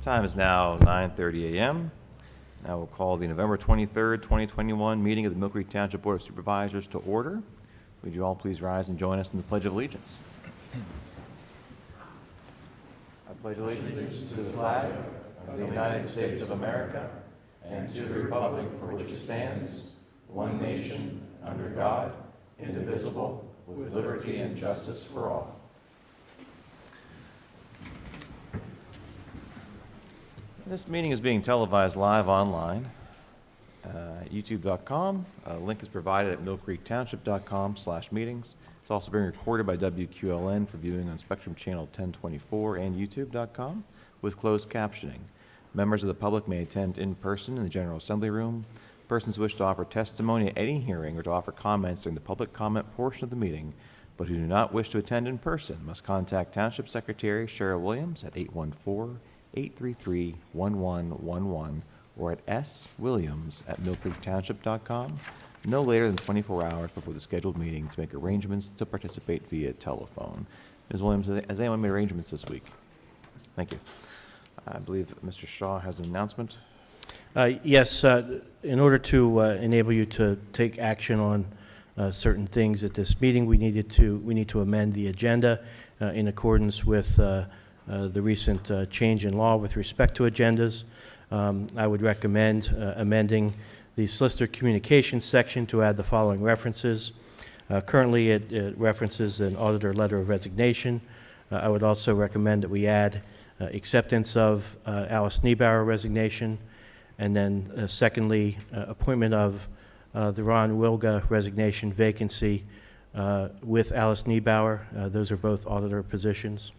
Time is now 9:30 a.m. Now we'll call the November 23rd, 2021 meeting of the Millcreek Township Board of Supervisors to order. Would you all please rise and join us in the Pledge of Allegiance? I pledge allegiance to the flag of the United States of America and to the republic for which it stands, one nation, under God, indivisible, with liberty and justice for all. This meeting is being televised live online at youtube.com. A link is provided at millcreektownship.com/meetings. It's also being recorded by WQLN for viewing on Spectrum Channel 1024 and youtube.com with closed captioning. Members of the public may attend in person in the General Assembly Room. Persons who wish to offer testimony at any hearing or to offer comments during the public comment portion of the meeting, but who do not wish to attend in person, must contact Township Secretary Cheryl Williams at 814-833-1111 or at swilliams@millcreektownship.com no later than 24 hours before the scheduled meeting to make arrangements to participate via telephone. Ms. Williams, has anyone made arrangements this week? Thank you. I believe Mr. Shaw has an announcement. Yes, in order to enable you to take action on certain things at this meeting, we need to amend the agenda in accordance with the recent change in law with respect to agendas. I would recommend amending the Solicitor Communications section to add the following references. Currently, it references an auditor letter of resignation. I would also recommend that we add acceptance of Alice Niebauer resignation, and then secondly, appointment of the Ron Wilga resignation vacancy with Alice Niebauer. Those are both auditor positions.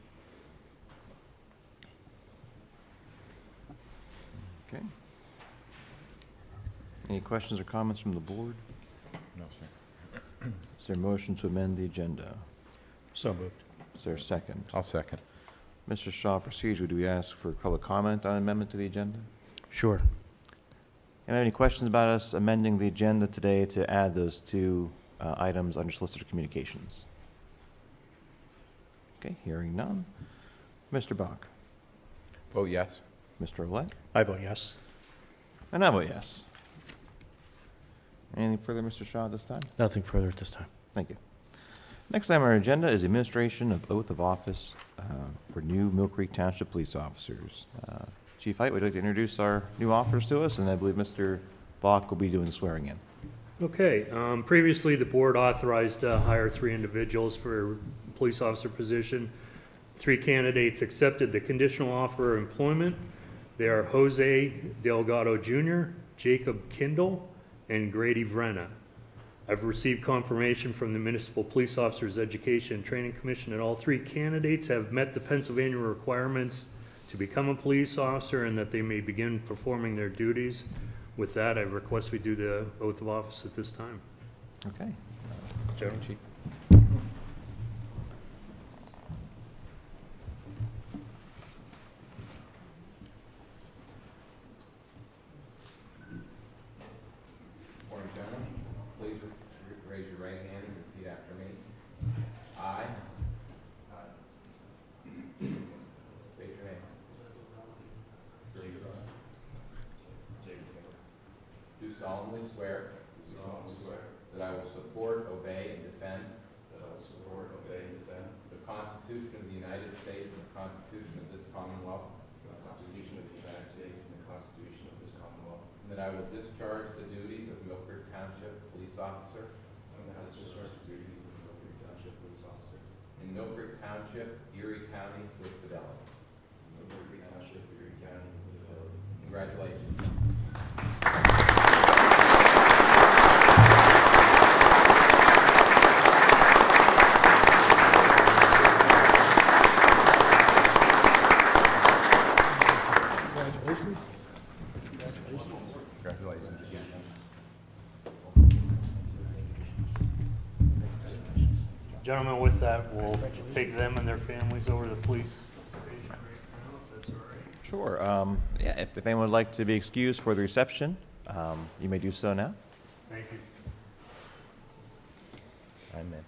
Okay. Any questions or comments from the board? No, sir. Is there a motion to amend the agenda? So moved. Is there a second? I'll second. Mr. Shaw, procedure, do we ask for public comment on amendment to the agenda? Sure. Anyone have any questions about us amending the agenda today to add those two items under Solicitor Communications? Okay, hearing none. Mr. Bach? Vote yes. Mr. Ouellette? I vote yes. And I vote yes. Anything further, Mr. Shaw, at this time? Nothing further at this time. Thank you. Next item on our agenda is administration of oath of office for new Millcreek Township police officers. Chief Height, would you like to introduce our new officers to us? And I believe Mr. Bach will be doing the swearing in. Okay, previously the board authorized to hire 3 individuals for police officer position. 3 candidates accepted the conditional offer of employment. They are Jose Delgado Jr., Jacob Kindle, and Grady Vrenna. I've received confirmation from the Municipal Police Officers Education and Training Commission that all 3 candidates have met the Pennsylvania requirements to become a police officer and that they may begin performing their duties. With that, I request we do the oath of office at this time. Okay. Chairman. Chief. Morning, gentlemen. Please raise your right hand and repeat after me. I state your name. Do solemnly swear that I will support, obey, and defend the Constitution of the United States and the Constitution of this Commonwealth, and that I will discharge the duties of Millcreek Township Police Officer in Millcreek Township, Erie County, with fidelity. Congratulations. Congratulations again. Gentlemen, with that, we'll take them and their families over to the police station right now, if that's all right. Sure. Yeah, if anyone would like to be excused for the reception, you may do so now. Thank you. Amen.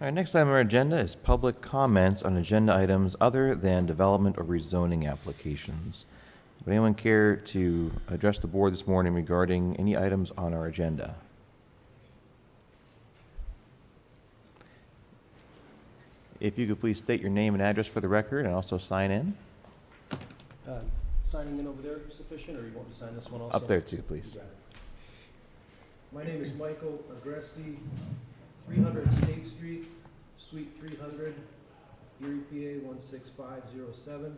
All right, next item on our agenda is public comments on agenda items other than development or rezoning applications. Would anyone care to address the board this morning regarding any items on our agenda? If you could please state your name and address for the record and also sign in. Signing in over there sufficient, or you want me to sign this one also? Up there too, please. You got it. My name is Michael Agresti, 300 State Street, Suite 300, Erie, PA 16507.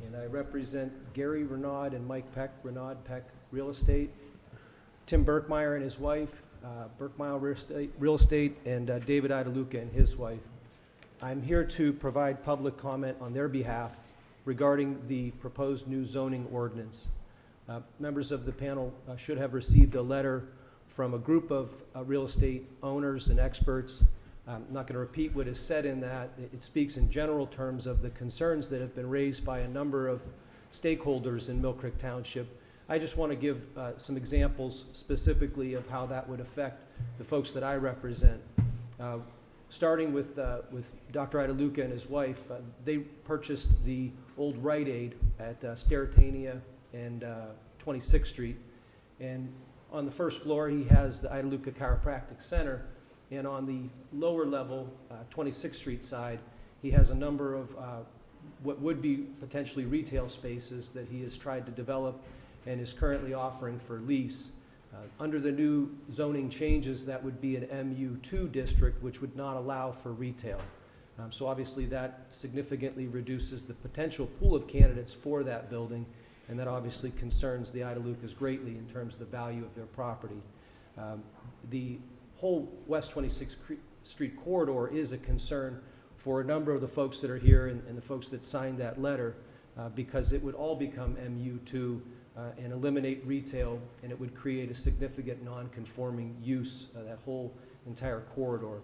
And I represent Gary Renaud and Mike Peck, Renaud Peck Real Estate, Tim Burke Myers and his wife, Burke Myers Real Estate, and David Idaluca and his wife. I'm here to provide public comment on their behalf regarding the proposed new zoning ordinance. Members of the panel should have received a letter from a group of real estate owners and experts. I'm not going to repeat what is said in that. It speaks in general terms of the concerns that have been raised by a number of stakeholders in Millcreek Township. I just want to give some examples specifically of how that would affect the folks that I represent. Starting with Dr. Idaluca and his wife, they purchased the old Rite Aid at Steratania and 26th Street. And on the first floor, he has the Idaluca Chiropractic Center. And on the lower level, 26th Street side, he has a number of what would be potentially retail spaces that he has tried to develop and is currently offering for lease. Under the new zoning changes, that would be an MU2 district, which would not allow for retail. So obviously that significantly reduces the potential pool of candidates for that building, and that obviously concerns the Idalucas greatly in terms of the value of their property. The whole West 26th Street corridor is a concern for a number of the folks that are here and the folks that signed that letter, because it would all become MU2 and eliminate retail, and it would create a significant non-conforming use, that whole entire corridor.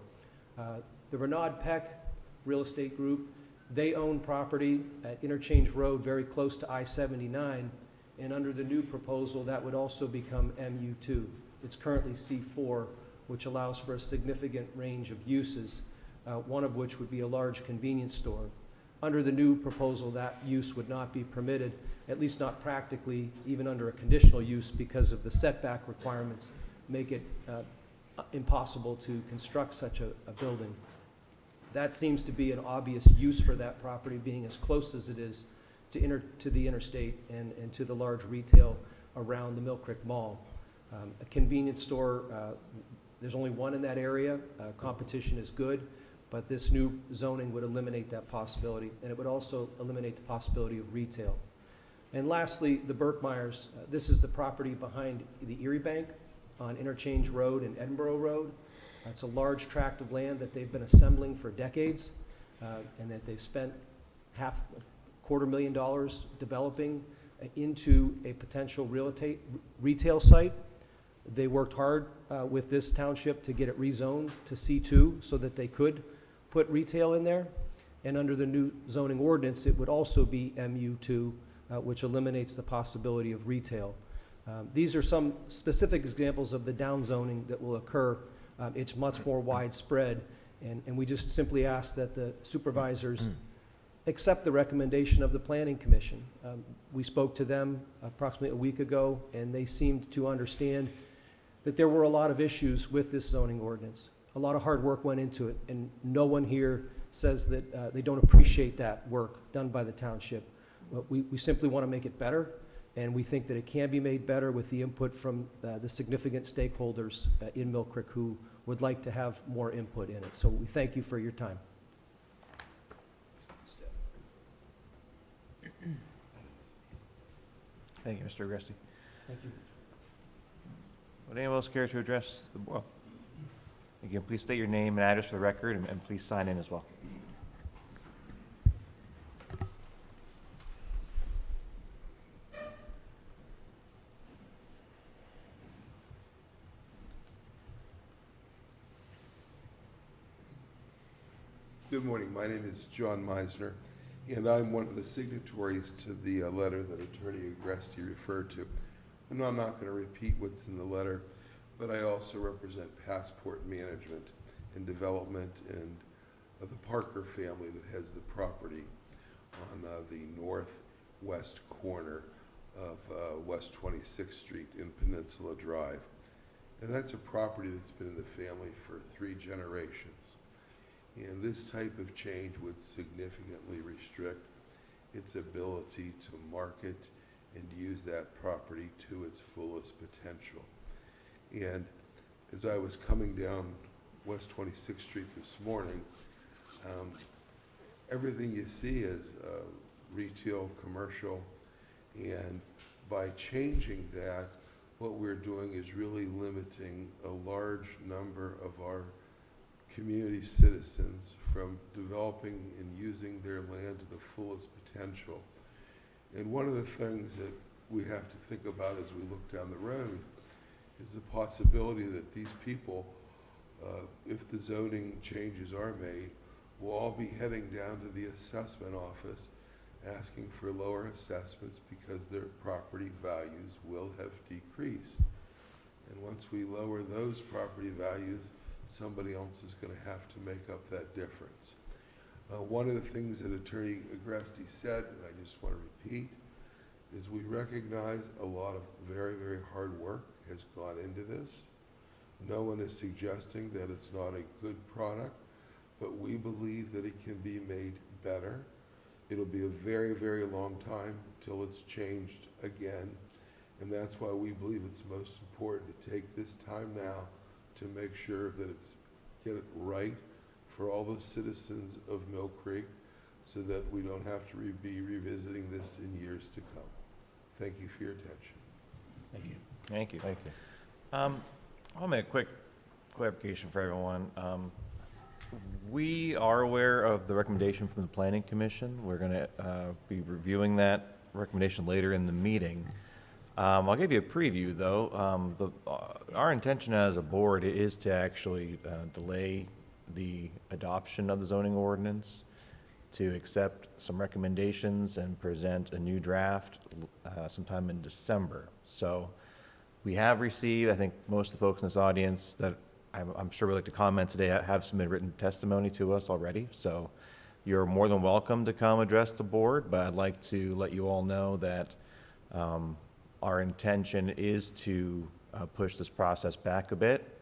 The Renaud Peck Real Estate Group, they own property at Interchange Road very close to I-79, and under the new proposal, that would also become MU2. It's currently C4, which allows for a significant range of uses, one of which would be a large convenience store. Under the new proposal, that use would not be permitted, at least not practically, even under a conditional use, because of the setback requirements make it impossible to construct such a building. That seems to be an obvious use for that property, being as close as it is to the interstate and to the large retail around the Millcreek Mall. A convenience store, there's only one in that area. Competition is good, but this new zoning would eliminate that possibility, and it would also eliminate the possibility of retail. And lastly, the Burke Myers. This is the property behind the Erie Bank on Interchange Road and Edinburgh Road. It's a large tract of land that they've been assembling for decades, and that they've spent $250,000 developing into a potential retail site. They worked hard with this township to get it rezoned to C2 so that they could put retail in there. And under the new zoning ordinance, it would also be MU2, which eliminates the possibility of retail. These are some specific examples of the downzoning that will occur. It's much more widespread, and we just simply ask that the supervisors accept the recommendation of the Planning Commission. We spoke to them approximately a week ago, and they seemed to understand that there were a lot of issues with this zoning ordinance. A lot of hard work went into it, and no one here says that they don't appreciate that work done by the township. We simply want to make it better, and we think that it can be made better with the input from the significant stakeholders in Millcreek who would like to have more input in it. So we thank you for your time. Thank you, Mr. Agresti. Thank you. Would anyone else care to address the board? Again, please state your name and address for the record, and please sign in as well. Good morning. My name is John Meisner, and I'm one of the signatories to the letter that Attorney Agresti referred to. And I'm not going to repeat what's in the letter, but I also represent Passport Management, and development and of the Parker family that has the property on the northwest corner of West 26th Street in Peninsula Drive. And that's a property that's been in the family for 3 generations. And this type of change would significantly restrict its ability to market and use that property to its fullest potential. And as I was coming down West 26th Street this morning, everything you see is retail, commercial, and by changing that, what we're doing is really limiting a large number of our community citizens from developing and using their land to the fullest potential. And one of the things that we have to think about as we look down the road is the possibility that these people, if the zoning changes are made, will all be heading down to the assessment office asking for lower assessments because their property values will have decreased. And once we lower those property values, somebody else is going to have to make up that difference. One of the things that Attorney Agresti said, and I just want to repeat, is we recognize a lot of very, very hard work has gone into this. No one is suggesting that it's not a good product, but we believe that it can be made better. It'll be a very, very long time till it's changed again, and that's why we believe it's most important to take this time now to make sure that get it right for all the citizens of Millcreek so that we don't have to be revisiting this in years to come. Thank you for your attention. Thank you. Thank you. Thank you. I'll make a quick clarification for everyone. We are aware of the recommendation from the Planning Commission. We're going to be reviewing that recommendation later in the meeting. I'll give you a preview, though. Our intention as a board is to actually delay the adoption of the zoning ordinance, to accept some recommendations and present a new draft sometime in December. So we have received, I think most of the folks in this audience that I'm sure would like to comment today have submitted written testimony to us already. So you're more than welcome to come address the board, but I'd like to let you all know that our intention is to push this process back a bit.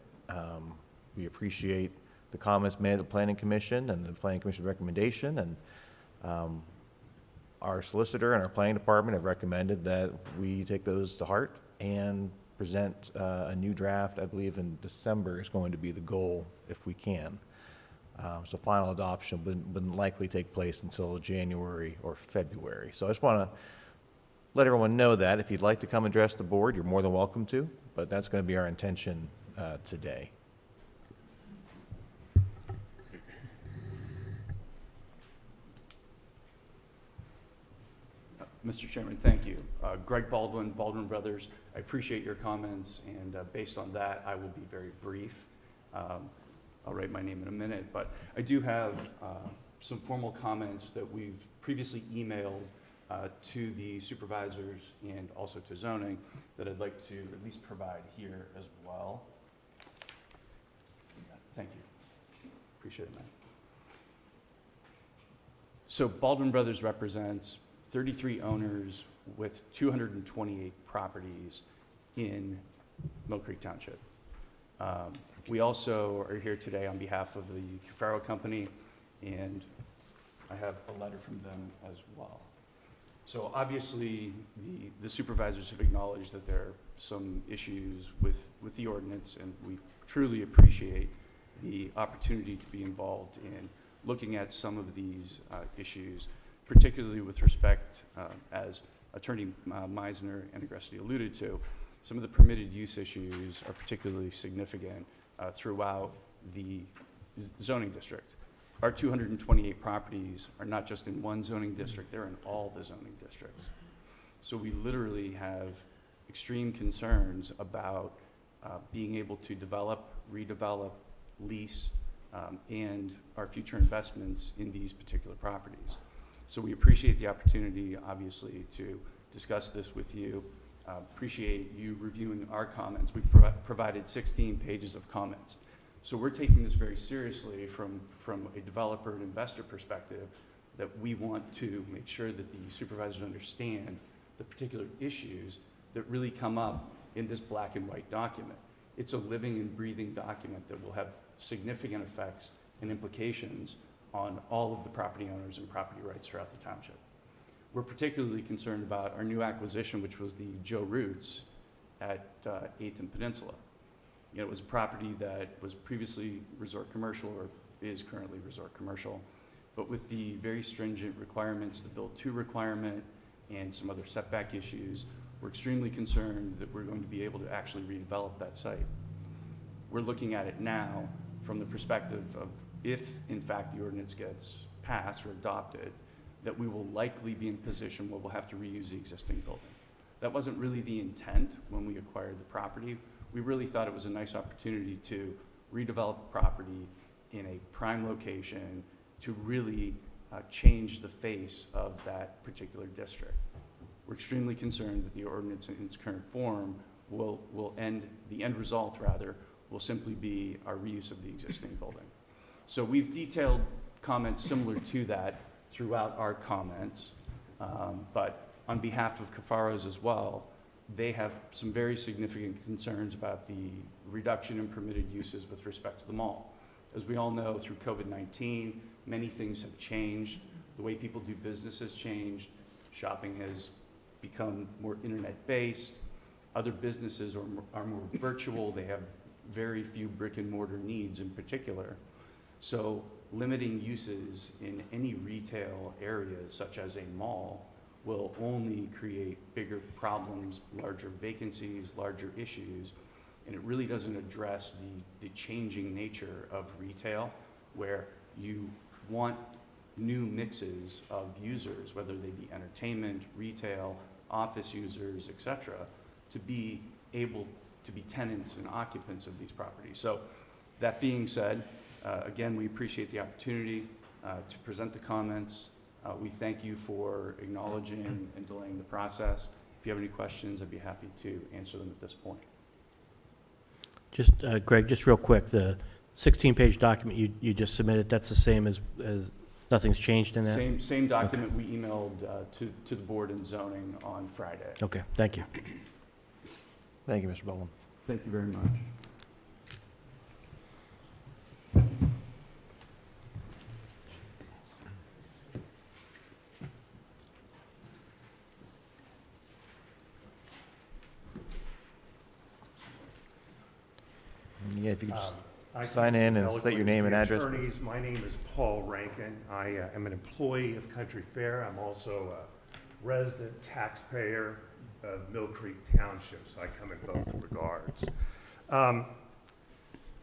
We appreciate the comments made at the Planning Commission and the Planning Commission recommendation, and our solicitor and our planning department have recommended that we take those to heart and present a new draft. I believe in December is going to be the goal if we can. So final adoption wouldn't likely take place until January or February. So I just want to let everyone know that if you'd like to come address the board, you're more than welcome to, but that's going to be our intention today. Mr. Chairman, thank you. Greg Baldwin, Baldwin Brothers, I appreciate your comments, and based on that, I will be very brief. I'll write my name in a minute, but I do have some formal comments that we've previously emailed to the supervisors and also to zoning that I'd like to at least provide here as well. Thank you. Appreciate it, man. So Baldwin Brothers represents 33 owners with 228 properties in Millcreek Township. We also are here today on behalf of the Cufaro Company, and I have a letter from them as well. So obviously, the supervisors have acknowledged that there are some issues with the ordinance, and we truly appreciate the opportunity to be involved in looking at some of these issues, particularly with respect, as Attorney Meisner and Agresti alluded to, some of the permitted use issues are particularly significant throughout the zoning district. Our 228 properties are not just in one zoning district, they're in all the zoning districts. So we literally have extreme concerns about being able to develop, redevelop, lease, and our future investments in these particular properties. So we appreciate the opportunity, obviously, to discuss this with you. Appreciate you reviewing our comments. We've provided 16 pages of comments. So we're taking this very seriously from a developer and investor perspective, that we want to make sure that the supervisors understand the particular issues that really come up in this black and white document. It's a living and breathing document that will have significant effects and implications on all of the property owners and property rights throughout the township. We're particularly concerned about our new acquisition, which was the Joe Roots at 8th and Peninsula. You know, it was a property that was previously resort commercial, or is currently resort commercial, but with the very stringent requirements, the Build 2 requirement, and some other setback issues, we're extremely concerned that we're going to be able to actually redevelop that site. We're looking at it now from the perspective of, if in fact the ordinance gets passed or adopted, that we will likely be in a position where we'll have to reuse the existing building. That wasn't really the intent when we acquired the property. We really thought it was a nice opportunity to redevelop the property in a prime location to really change the face of that particular district. We're extremely concerned that the ordinance in its current form will end, the end result rather, will simply be our reuse of the existing building. So we've detailed comments similar to that throughout our comments, but on behalf of Cafaros as well, they have some very significant concerns about the reduction in permitted uses with respect to the mall. As we all know, through COVID-19, many things have changed. The way people do business has changed. Shopping has become more internet-based. Other businesses are more virtual. They have very few brick and mortar needs in particular. So limiting uses in any retail areas, such as a mall, will only create bigger problems, larger vacancies, larger issues, and it really doesn't address the changing nature of retail, where you want new mixes of users, whether they be entertainment, retail, office users, et cetera, to be able to be tenants and occupants of these properties. So that being said, again, we appreciate the opportunity to present the comments. We thank you for acknowledging and delaying the process. If you have any questions, I'd be happy to answer them at this point. Just, Greg, just real quick, the 16-page document you just submitted, that's the same as nothing's changed in that? Same document we emailed to the board and zoning on Friday. Okay, thank you. Thank you, Mr. Boland. Thank you very much. Yeah, if you could just I sign can in and eloquent state your as name the and address. Attorneys, my name is Paul Rankin. I am an employee of Country Fair. I'm also a resident taxpayer of Millcreek Township, so I come in both regards.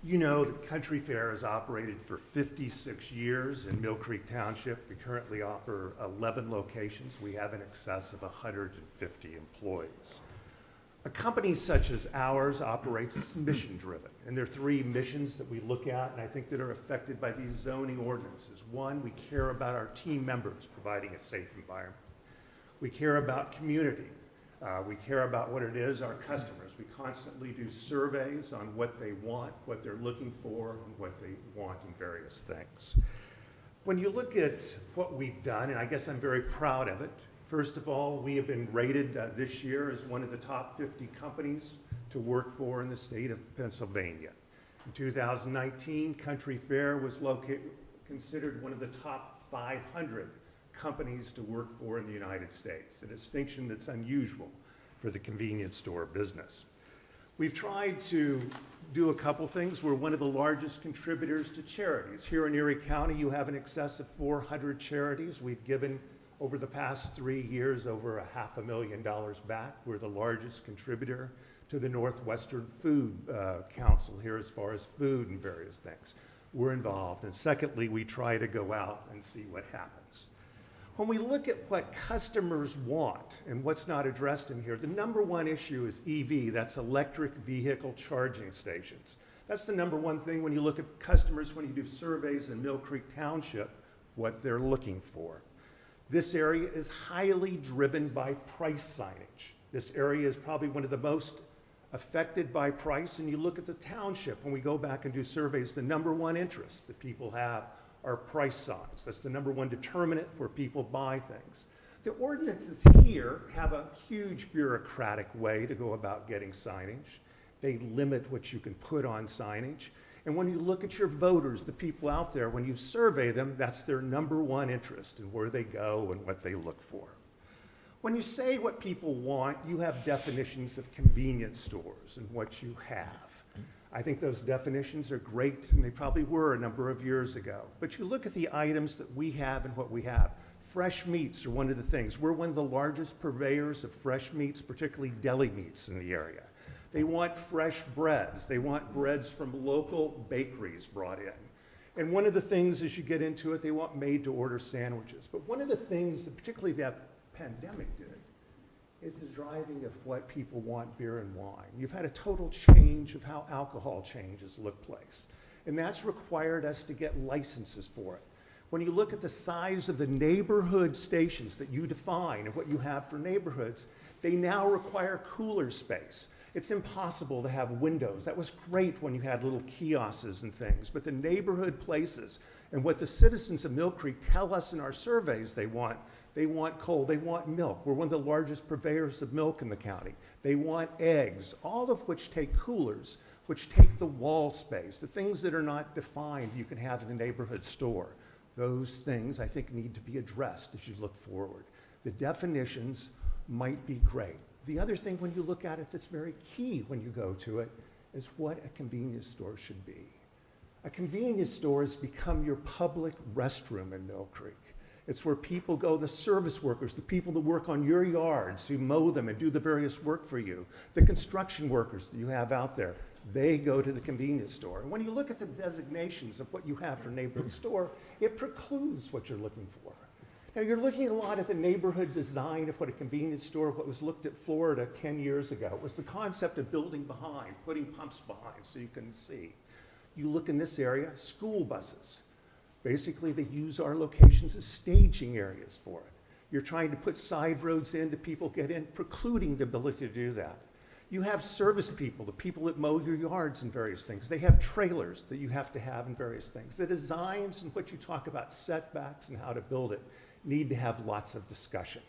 You know, the Country Fair has operated for 56 years in Millcreek Township. We currently offer 11 locations. We have in excess of 150 employees. A company such as ours operates mission-driven, and there are three missions that we look at, and I think that are affected by these zoning ordinances. One, we care about our team members providing a safe environment. We care about community. We care about what it is, our customers. We constantly do surveys on what they want, what they're looking for, and what they want in various things. When you look at what we've done, and I guess I'm very proud of it, first of all, we have been rated this year as one of the top 50 companies to work for in the state of Pennsylvania. In 2019, Country Fair was considered one of the top 500 companies to work for in the United States, a distinction that's unusual for the convenience store business. We've tried to do a couple things. We're one of the largest contributors to charities. Here in Erie County, you have in excess of 400 charities. We've given over the past 3 years, over $500,000 back. We're the largest contributor to the Northwestern Food Council here as far as food and various things. We're involved. And secondly, we try to go out and see what happens. When we look at what customers want and what's not addressed in here, the number one issue is EV, that's electric vehicle charging stations. That's the number one thing when you look at customers, when you do surveys in Millcreek Township, what they're looking for. This area is highly driven by price signage. This area is probably one of the most affected by price. And you look at the township, when we go back and do surveys, the number one interest that people have are price signs. That's the number one determinant where people buy things. The ordinances here have a huge bureaucratic way to go about getting signage. They limit what you can put on signage. And when you look at your voters, the people out there, when you survey them, that's their number one interest in where they go and what they look for. When you say what people want, you have definitions of convenience stores and what you have. I think those definitions are great, and they probably were a number of years ago. But you look at the items that we have and what we have. Fresh meats are one of the things. We're one of the largest purveyors of fresh meats, particularly deli meats in the area. They want fresh breads. They want breads from local bakeries brought in. And one of the things as you get into it, they want made-to-order sandwiches. But one of the things that particularly that pandemic did is the driving of what people want, beer and wine. You've had a total change of how alcohol changes look place. And that's required us to get licenses for it. When you look at the size of the neighborhood stations that you define and what you have for neighborhoods, they now require cooler space. It's impossible to have windows. That was great when you had little kiosks and things, but the neighborhood places and what the citizens of Millcreek tell us in our surveys they want coal, they want milk. We're one of the largest purveyors of milk in the county. They want eggs, all of which take coolers, which take the wall space, the things that are not defined you can have in the neighborhood store. Those things I think need to be addressed as you look forward. The definitions might be great. The other thing when you look at it that's very key when you go to it is what a convenience store should be. A convenience store has become your public restroom in Millcreek. It's where people go, the service workers, the people that work on your yards, who mow them and do the various work for you, the construction workers that you have out there, they go to the convenience store. And when you look at the designations of what you have for neighborhood store, it precludes what you're looking for. Now, you're looking a lot at the neighborhood design of what a convenience store, what was looked at Florida 10 years ago. It was the concept of building behind, putting pumps behind so you can see. You look in this area, school buses. Basically, they use our locations as staging areas for it. You're trying to put side roads in to people get in, precluding the ability to do that. You have service people, the people that mow your yards and various things. They have trailers that you have to have in various things. The designs and what you talk about setbacks and how to build it need to have lots of discussion.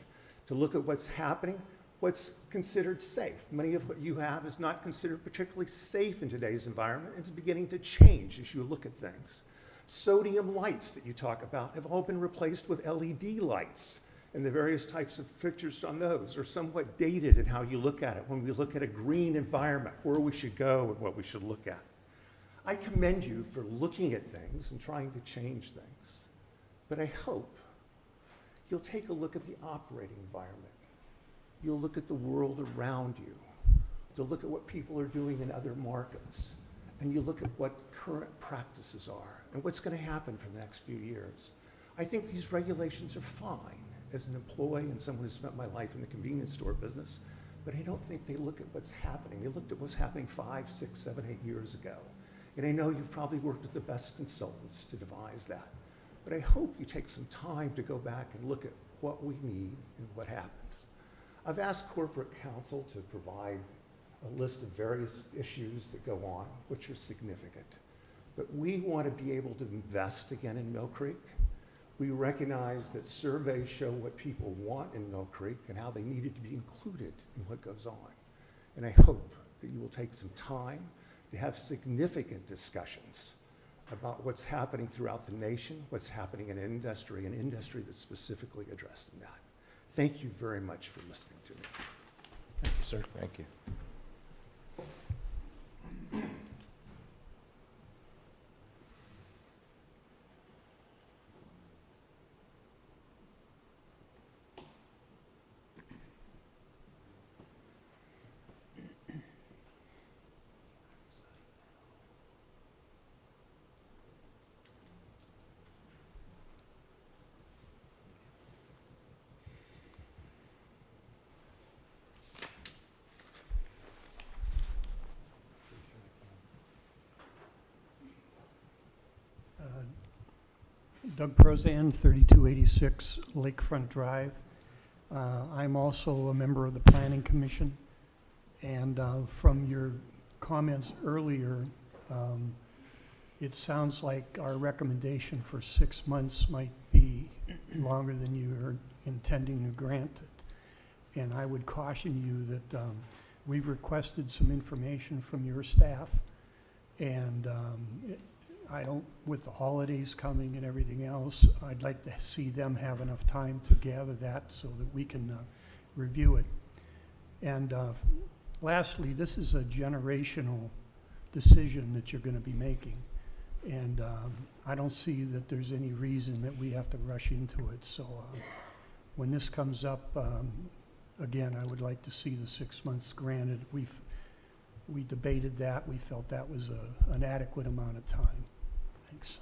To look at what's happening, what's considered safe. Many of what you have is not considered particularly safe in today's environment. It's beginning to change as you look at things. Sodium lights that you talk about have all been replaced with LED lights, and the various types of fixtures on those are somewhat dated in how you look at it. When we look at a green environment, where we should go and what we should look at. I commend you for looking at things and trying to change things, but I hope you'll take a look at the operating environment. You'll look at the world around you. You'll look at what people are doing in other markets, and you look at what current practices are and what's going to happen for the next few years. I think these regulations are fine as an employee and someone who spent my life in the convenience store business, but I don't think they look at what's happening. They looked at what's happening 5, 6, 7, 8 years ago. And I know you've probably worked with the best consultants to devise that. But I hope you take some time to go back and look at what we need and what happens. I've asked corporate counsel to provide a list of various issues that go on, which are significant. But we want to be able to invest again in Millcreek. We recognize that surveys show what people want in Millcreek and how they needed to be included in what goes on. And I hope that you will take some time to have significant discussions about what's happening throughout the nation, what's happening in industry, an industry that's specifically addressed in that. Thank you very much for listening to me. Thank you, sir. Thank you. Doug Prozan, 3286 Lakefront Drive. I'm also a member of the Planning Commission, And from your comments earlier, it sounds like our recommendation for 6 months might be longer than you are intending to grant it. And I would caution you that we've requested some information from your staff, and I don't, with the holidays coming and everything else, I'd like to see them have enough time to gather that so that we can review it. And lastly, this is a generational decision that you're going to be making. And I don't see that there's any reason that we have to rush into it. So when this comes up, again, I would like to see the 6 months granted. We debated that. We felt that was an adequate amount of time. Thanks.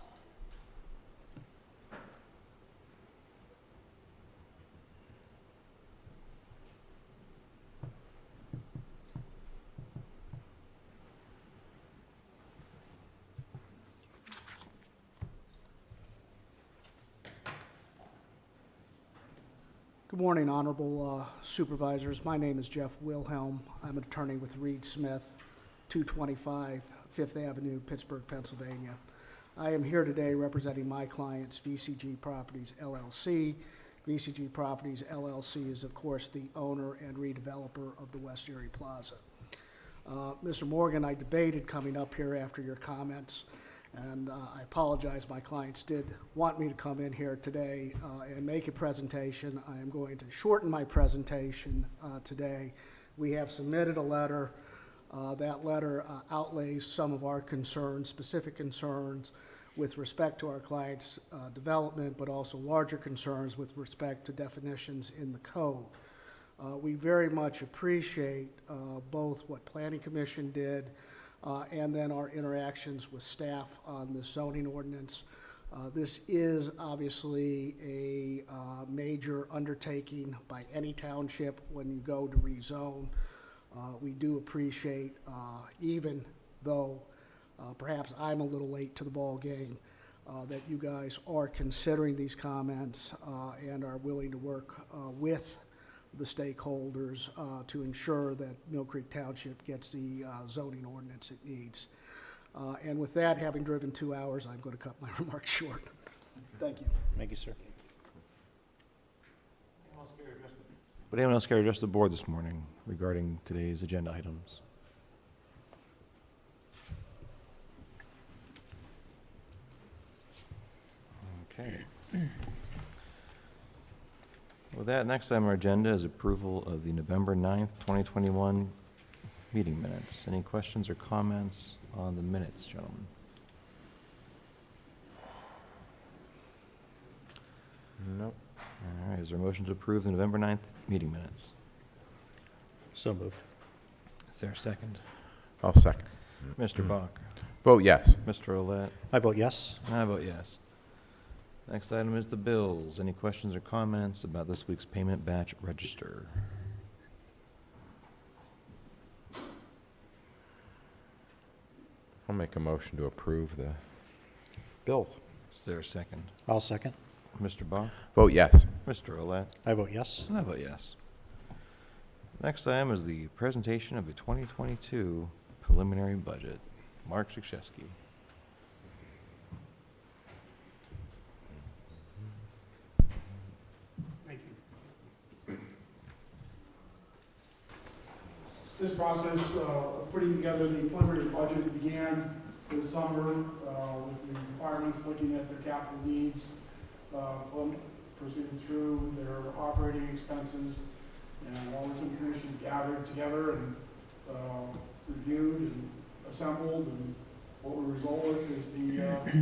Good morning, Honorable Supervisors. My name is Jeff Wilhelm. I'm an attorney with Reed Smith, 225 Fifth Avenue, Pittsburgh, Pennsylvania. I am here today representing my clients, VCG Properties, LLC. VCG Properties, LLC is, of course, the owner and redeveloper of the West Erie Plaza. Mr. Morgan, I debated coming up here after your comments, and I apologize, my clients did want me to come in here today and make a presentation. I am going to shorten my presentation today. We have submitted a letter. That letter outlays some of our concerns, specific concerns with respect to our clients' development, but also larger concerns with respect to definitions in the code. We very much appreciate both what Planning Commission did and then our interactions with staff on the zoning ordinance. This is obviously a major undertaking by any township when you go to rezone. We do appreciate, even though perhaps I'm a little late to the ball game, that you guys are considering these comments and are willing to work with the stakeholders to ensure that Millcreek Township gets the zoning ordinance it needs. And with that, having driven 2 hours, I'm going to cut my remarks short. Thank you. Thank you, sir. Would anyone else care to address the board this morning regarding today's agenda items? Okay. With that, next item on our agenda is approval of the November 9th, 2021 meeting minutes. Any questions or comments on the minutes, gentlemen? Nope. All right, is there a motion to approve the November 9th meeting minutes? So moved. Is there a second? I'll second. Mr. Bach? Vote yes. Mr. Olet? I vote yes. I vote yes. Next item is the bills. Any questions or comments about this week's payment batch register? I'll make a motion to approve the bills. Is there a second? I'll second. Mr. Bach? Vote yes. Mr. Olet? I vote yes. I vote yes. Next item is the presentation of the 2022 preliminary budget. Mark Krzyzewski. Thank you. This process of putting together the preliminary budget began this summer with the departments looking at their capital needs, proceeding through their operating expenses, and all this information is gathered together and reviewed and assembled, and what we result with is the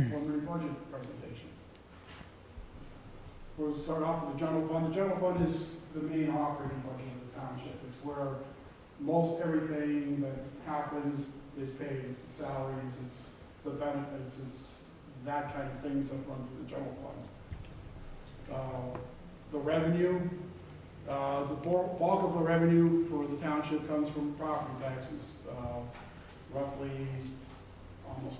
preliminary budget presentation. We'll start off with the general fund. The general fund is the main operating budget of the township. It's where most everything that happens is paid. It's the salaries, it's the benefits, it's that kind of things that run through the general fund. The revenue, the bulk of the revenue for the township comes from property taxes. Roughly almost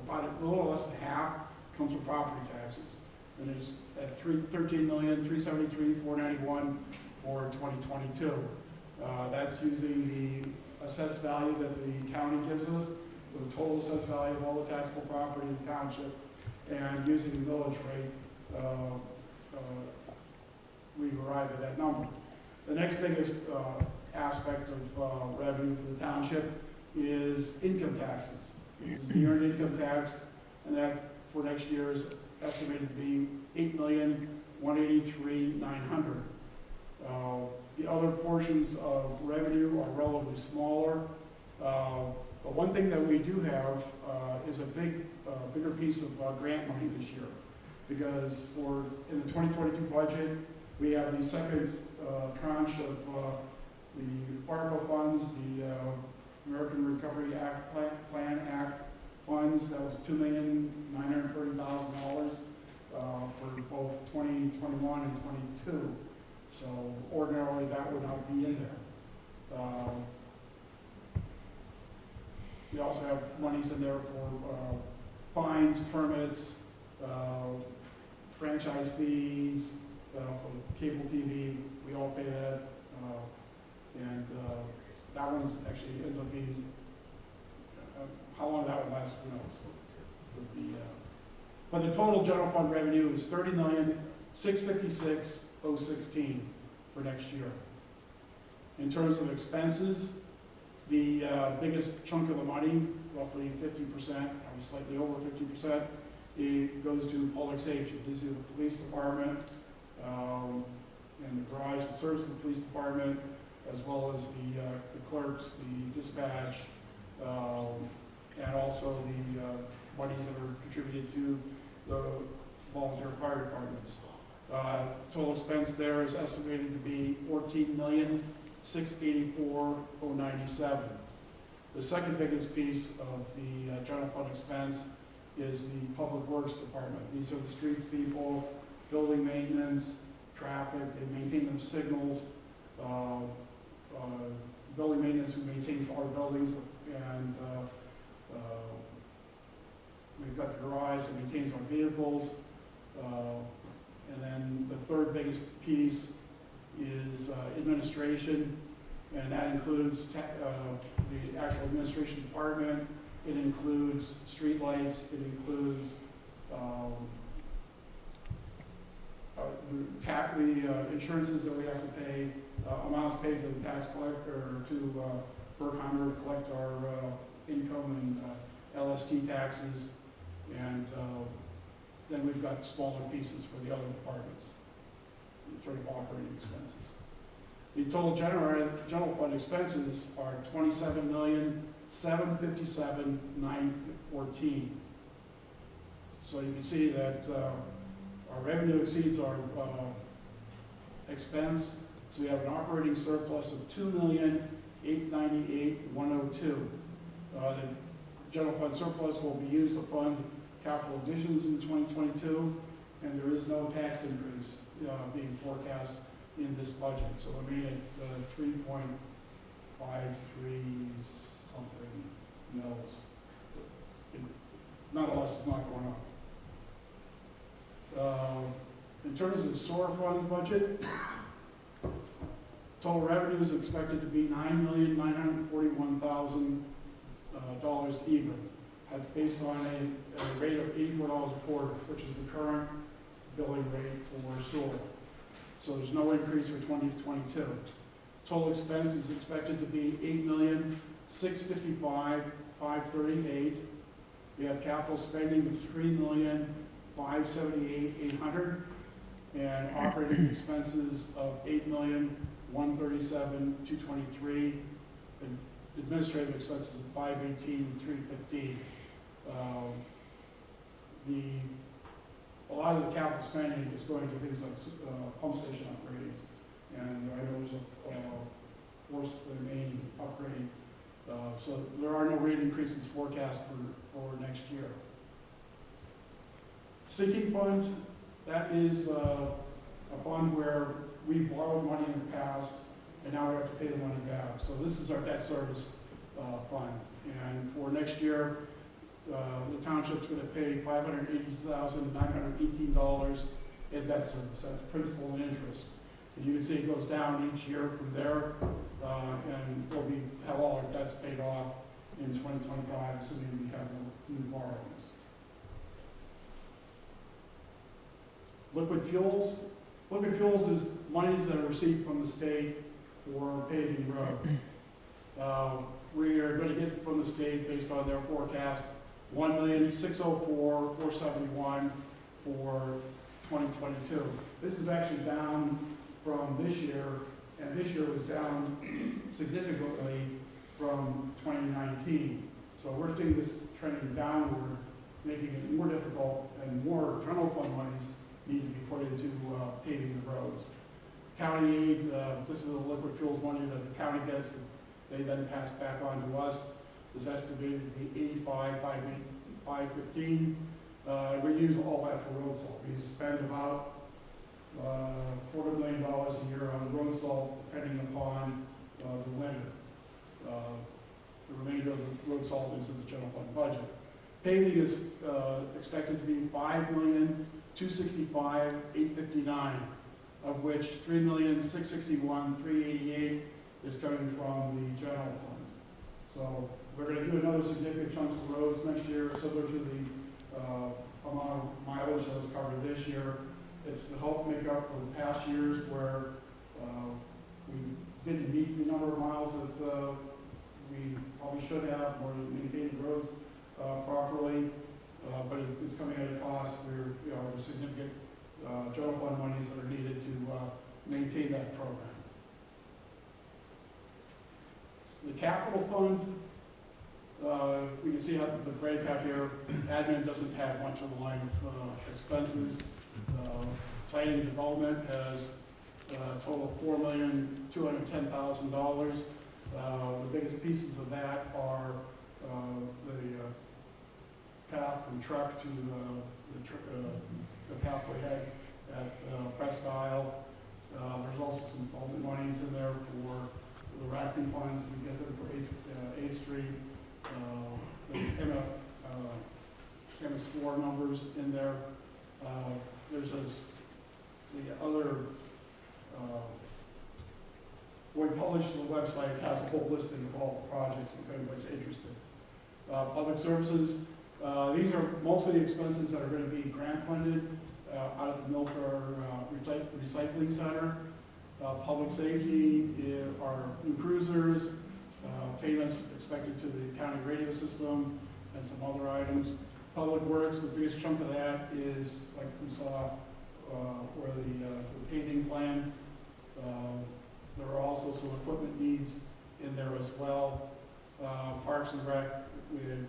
about a little less than half comes from property taxes. And it's at $13,373,491 for 2022. That's using the assessed value that the county gives us, the total assessed value of all the taxable property in the township, and using the millage rate, we arrive at that number. The next biggest aspect of revenue for the township is income taxes. This is the earned income tax, and that for next year is estimated to be $8,183,900. The other portions of revenue are relatively smaller. But one thing that we do have is a bigger piece of grant money this year, because in the 2022 budget, we have the second tranche of the ARPA funds, the American Recovery Act Plan Act funds. That was $2,930,000 for both 2021 and 22. So ordinarily, that would not be in there. We also have monies in there for fines, permits, franchise fees, for cable TV. We all pay that. And that one actually ends up being, how long that will last, who knows. But the total general fund revenue is $30,656,016 for next year. In terms of expenses, the biggest chunk of the money, roughly 50%, or slightly over 50%, it goes to public safety. This is the police department, and the garage that serves the police department, as well as the clerks, the dispatch, and also the monies that are contributed to the volunteer fire departments. Total expense there is estimated to be $14,684,097. The second biggest piece of the general fund expense is the public works department. These are the streets people, building maintenance, traffic, they maintain them signals, building maintenance who maintains our buildings, and we've got the garage that maintains our vehicles. And then the third biggest piece is administration, and that includes the actual administration department. It includes streetlights. It includes the insurances that we have to pay, amounts paid to the tax collector, or to Burke Myers to collect our income and LST taxes, and then we've got smaller pieces for the other departments, in terms of operating expenses. The total general fund expenses are $27,757,914. So you can see that our revenue exceeds our expense. So we have an operating surplus of $2,898,102. The general fund surplus will be used to fund capital additions in 2022, and there is no tax increase being forecast in this budget. So we made it 3.53 something mils. Nonetheless, it's not going up. In terms of the sewer fund budget, total revenue is expected to be $9,941,000 even. That's based on a rate of $84 a quarter, which is the current billing rate for sewer. So there's no increase for 2022. Total expense is expected to be $8,655,538. We have capital spending of $3,578,800, and operating expenses of $8,137,223. Administrative expenses of $518,315. A lot of the capital spending is going to things like pump station upgrades, and I know there's a forced main upgrade. So there are no rate increases forecast for next year. Sinking fund, that is a fund where we borrowed money in the past, and now we have to pay the money back. So this is our debt service fund. And for next year, the township's going to pay $580,918 in debt service. That's principal and interest. And you can see it goes down each year from there, and we'll have all our debts paid off in 2025, assuming we have no new borrowings. Liquid fuels. Liquid fuels is monies that are received from the state for paving roads. We are going to get from the state, based on their forecast, $1,604,471 for 2022. This is actually down from this year, and this year was down significantly from 2019. So we're seeing this trending downward, making it more difficult, and more general fund monies need to be put into paving the roads. County aid, this is the liquid fuels money that the county gets, and they then pass back on to us, is estimated to be 515. We use all that for road salt. We spend about $250,000 a year on road salt, depending upon the winter. The remainder of the road salt is in the general fund budget. Paving is expected to be $5,265,859, of which $3,661,388 is coming from the general fund. So we're going to do another significant chunk of roads next year, similar to the amount of mileage that was covered this year. It's to help make up for the past years where we didn't meet the number of miles that we probably should have, or maintaining roads properly, but it's coming at a cost. There's significant general fund monies that are needed to maintain that program. The capital fund, we can see how the breakout here. Admin doesn't have much of a line of expenses. Planning and development has a total of $4,210,000. The biggest pieces of that are the path from truck to the pathway head at Presque Isle. There's also some development monies in there for the RACP funds, if we get them for 8th Street. The MS4 numbers in there. There's the other, when published on the website, has a whole listing of all the projects if anybody's interested. Public services, these are mostly expenses that are going to be grant funded out of the Millcreek Recycling Center. Public safety are new cruisers, payments expected to the county radio system, and some other items. Public works, the biggest chunk of that is, like we saw, where the paving plan. There are also some equipment needs in there as well. Parks and Rec with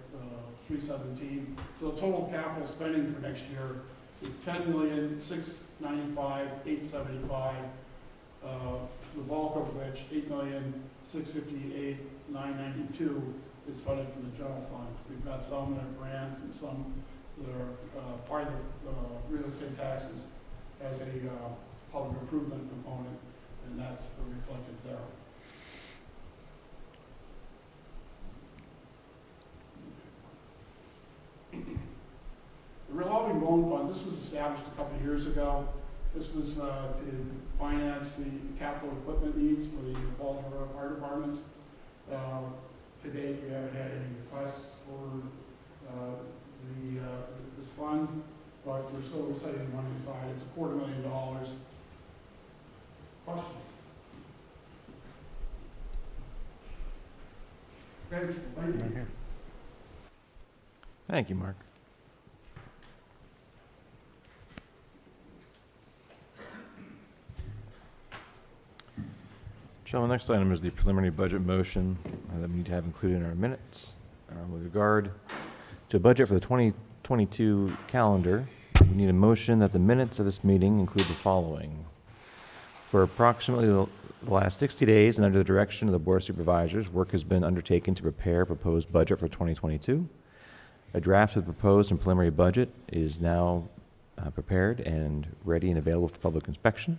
317. So the total capital spending for next year is $10,695,875. The bulk of which, $8,658,992, is funded from the general fund. We've got some that are grants and some that are part of the real estate taxes as a public improvement component, and that's reflected there. The revolving loan fund, this was established a couple of years ago. This was to finance the capital equipment needs for the Baltimore Fire Departments. To date, we haven't had any requests for this fund, but we're still setting the money aside. It's $250,000. Questions? Okay, thank you. Thank you, Mark. Gentlemen, next item is the preliminary budget motion that we need to have included in our minutes. With regard to a budget for the 2022 calendar, we need a motion that the minutes of this meeting include the following. For approximately the last 60 days and under the direction of the Board of Supervisors, work has been undertaken to prepare a proposed budget for 2022. A draft of the proposed and preliminary budget is now prepared and ready and available for public inspection.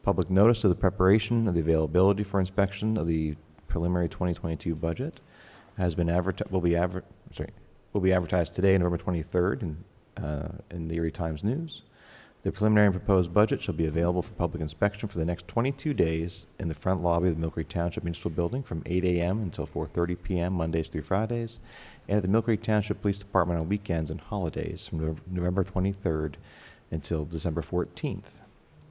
Public notice of the preparation of the availability for inspection of the preliminary 2022 budget has been will be advertised today, November 23rd, in the Erie Times News. The preliminary and proposed budget shall be available for public inspection for the next 22 days in the front lobby of the Millcreek Township Municipal Building from 8 a.m. until 4:30 p.m. Mondays through Fridays, and at the Millcreek Township Police Department on weekends and holidays from November 23rd until December 14th.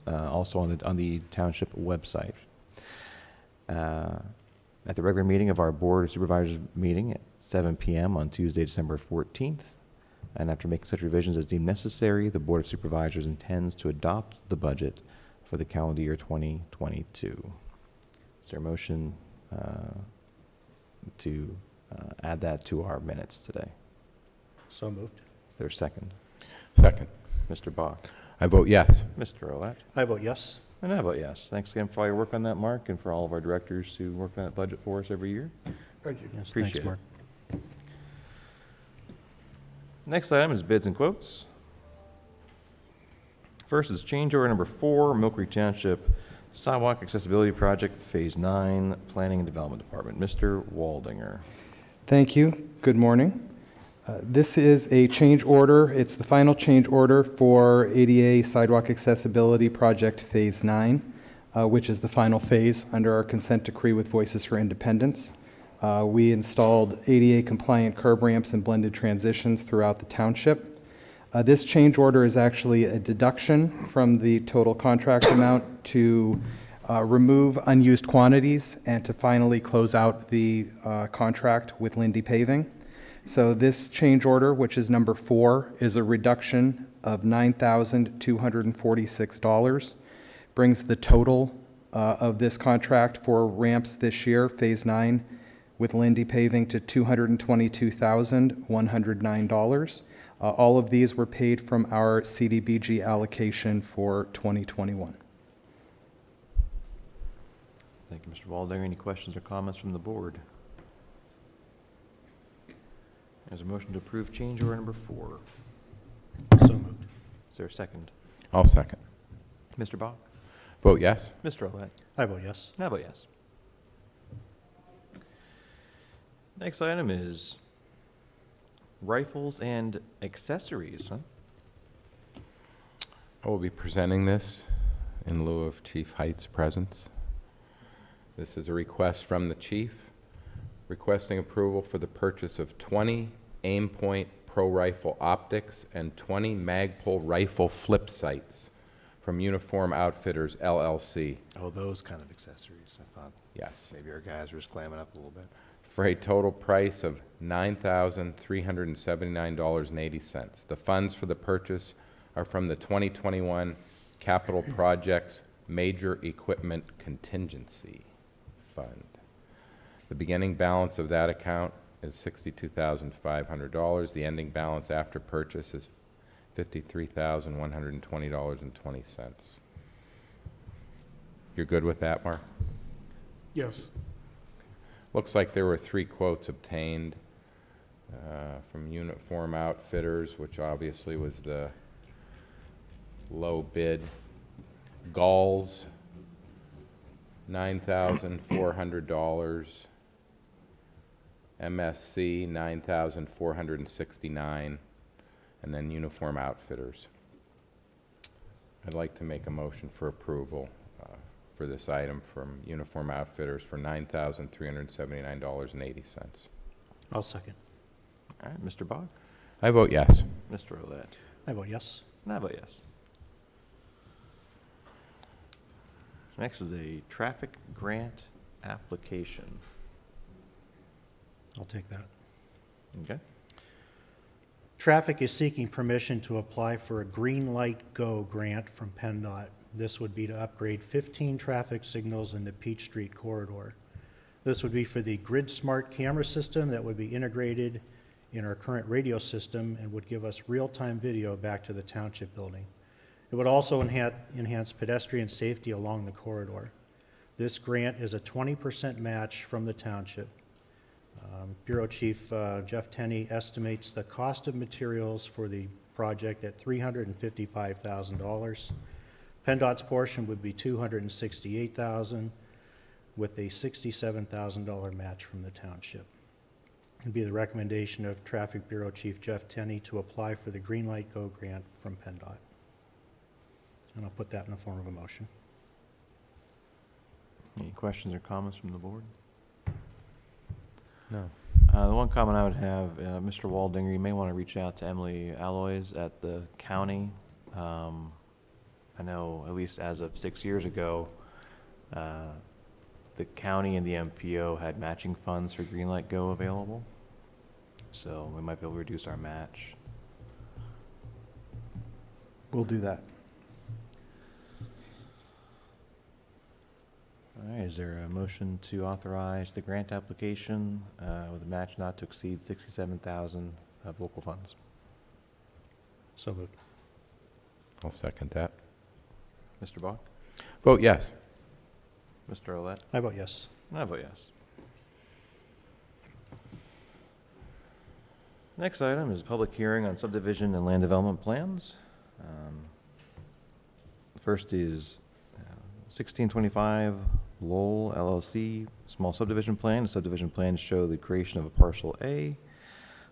Also on the township website. At the regular meeting of our Board of Supervisors meeting at 7 p.m. on Tuesday, December 14th, and after making such revisions as deemed necessary, the Board of Supervisors intends to adopt the budget for the calendar year 2022. Is there a motion to add that to our minutes today? So moved. Is there a second? Second. Mr. Bach? I vote yes. Mr. Olet? I vote yes. And I vote yes. Thanks again for all your work on that, Mark, and for all of our directors who work on that budget for us every year. Thank you. Yes, Appreciate thanks, Mark. Next item is bids and quotes. First is change order number 4, Millcreek Township Sidewalk Accessibility Project, Phase 9, Planning and Development Department. Mr. Waldinger. Thank you. Good morning. This is a change order. It's the final change order for ADA Sidewalk Accessibility Project Phase 9, which is the final phase under our consent decree with Voices for Independence. We installed ADA-compliant curb ramps and blended transitions throughout the township. This change order is actually a deduction from the total contract amount to remove unused quantities and to finally close out the contract with Lindy Paving. So this change order, which is number 4, is a reduction of $9,246, brings the total of this contract for ramps this year, Phase 9, with Lindy Paving to $222,109. All of these were paid from our CDBG allocation for 2021. Thank you, Mr. Waldinger. Any questions or comments from the board? There's a motion to approve change order number 4. So moved. Is there a second? I'll second. Mr. Bach? Vote yes. Mr. Olet? I vote yes. I vote yes. Next item is rifles and accessories, huh? I will be presenting this in lieu of Chief Height's presence. This is a request from the chief requesting approval for the purchase of 20 Aimpoint Pro Rifle optics and 20 Magpul rifle flip sights from Uniform Outfitters, LLC. Oh, those kind of accessories. I thought Yes. maybe our guys were just clamming up a little bit. For a total price of $9,379.80. The funds for the purchase are from the 2021 Capital Projects Major Equipment Contingency Fund. The beginning balance of that account is $62,500. The ending balance after purchase is $53,120.20. You're good with that, Mark? Yes. Looks like there were 3 quotes obtained from Uniform Outfitters, which obviously was the low bid. Galls, $9,400. MSC, $9,469. And then Uniform Outfitters. I'd like to make a motion for approval for this item from Uniform Outfitters for $9,379.80. I'll second. All right, Mr. Bach? I vote yes. Mr. Olet? I vote yes. And I vote yes. Next is a traffic grant application. I'll take that. Okay. Traffic is seeking permission to apply for a Green Light Go grant from PennDOT. This would be to upgrade 15 traffic signals in the Peach Street corridor. This would be for the Grid Smart camera system that would be integrated in our current radio system and would give us real-time video back to the township building. It would also enhance pedestrian safety along the corridor. This grant is a 20% match from the township. Bureau Chief Jeff Tenney estimates the cost of materials for the project at $355,000. PennDOT's portion would be $268,000 with a $67,000 match from the township. It'd be the recommendation of Traffic Bureau Chief Jeff Tenney to apply for the Green Light Go grant from PennDOT. And I'll put that in the form of a motion. Any questions or comments from the board? No. The one comment I would have, Mr. Waldinger, you may want to reach out to Emily Alloys at the county. I know, at least as of 6 years ago, the county and the MPO had matching funds for Greenlight Go available. So we might be able to reduce our match. We'll do that. All right, is there a motion to authorize the grant application with a match not to exceed $67,000 of local funds? So moved. I'll second that. Mr. Bach? Vote yes. Mr. Olet? I vote yes. And I vote yes. Next item is a public hearing on subdivision and land development plans. First is 1625 Lowell LLC, small subdivision plan. The subdivision plan to show the creation of a parcel A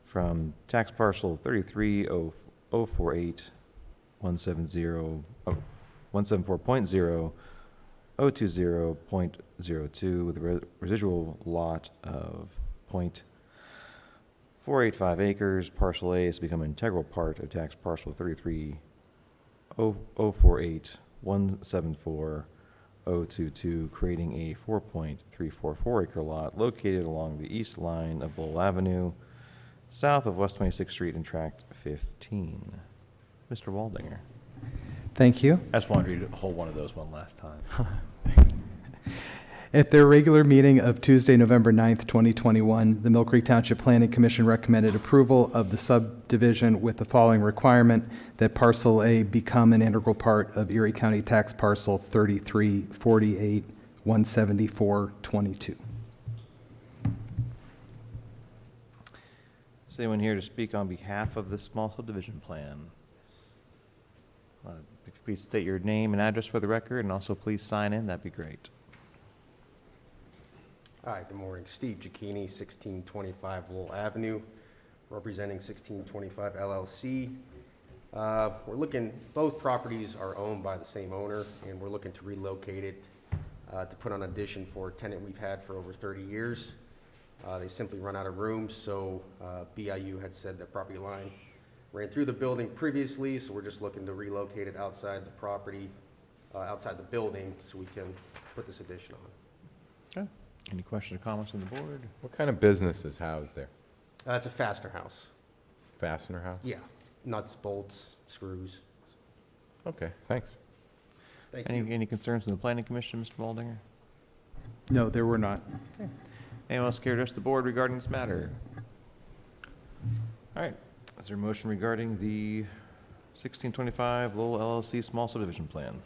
from tax parcel 174.020 with a residual lot of .485 acres. Parcel A is to become an integral part of tax parcel 33.048.174.022, creating a 4.344 acre lot located along the east line of Lowell Avenue, south of West 26th Street in Tract 15. Mr. Waldinger. Thank you. I just wanted to read a whole one of those one last time. At their regular meeting of Tuesday, November 9th, 2021, the Millcreek Township Planning Commission recommended approval of the subdivision with the following requirement: that parcel A become an integral part of Erie County Tax Parcel 3348.174.22. Is anyone here to speak on behalf of this small subdivision plan? If you please state your name and address for the record, and also please sign in, that'd be great. Hi, good morning. Steve Giacchini, 1625 Lowell Avenue, representing 1625 LLC. Both properties are owned by the same owner, and we're looking to relocate it to put on addition for a tenant we've had for over 30 years. They simply run out of room, so BIU had said the property line ran through the building previously, so we're just looking to relocate it outside the property, outside the building, so we can put this addition on. Okay. Any questions or comments from the board? What kind of business is housed there? It's a fastener house. Fastener house? Yeah, nuts, bolts, screws. Okay, thanks. Thank you. Any concerns from the planning commission, Mr. Waldinger? No, there were not. Anyone else care to address the board regarding this matter? All right. Is there a motion regarding the 1625 Lowell LLC small subdivision plan?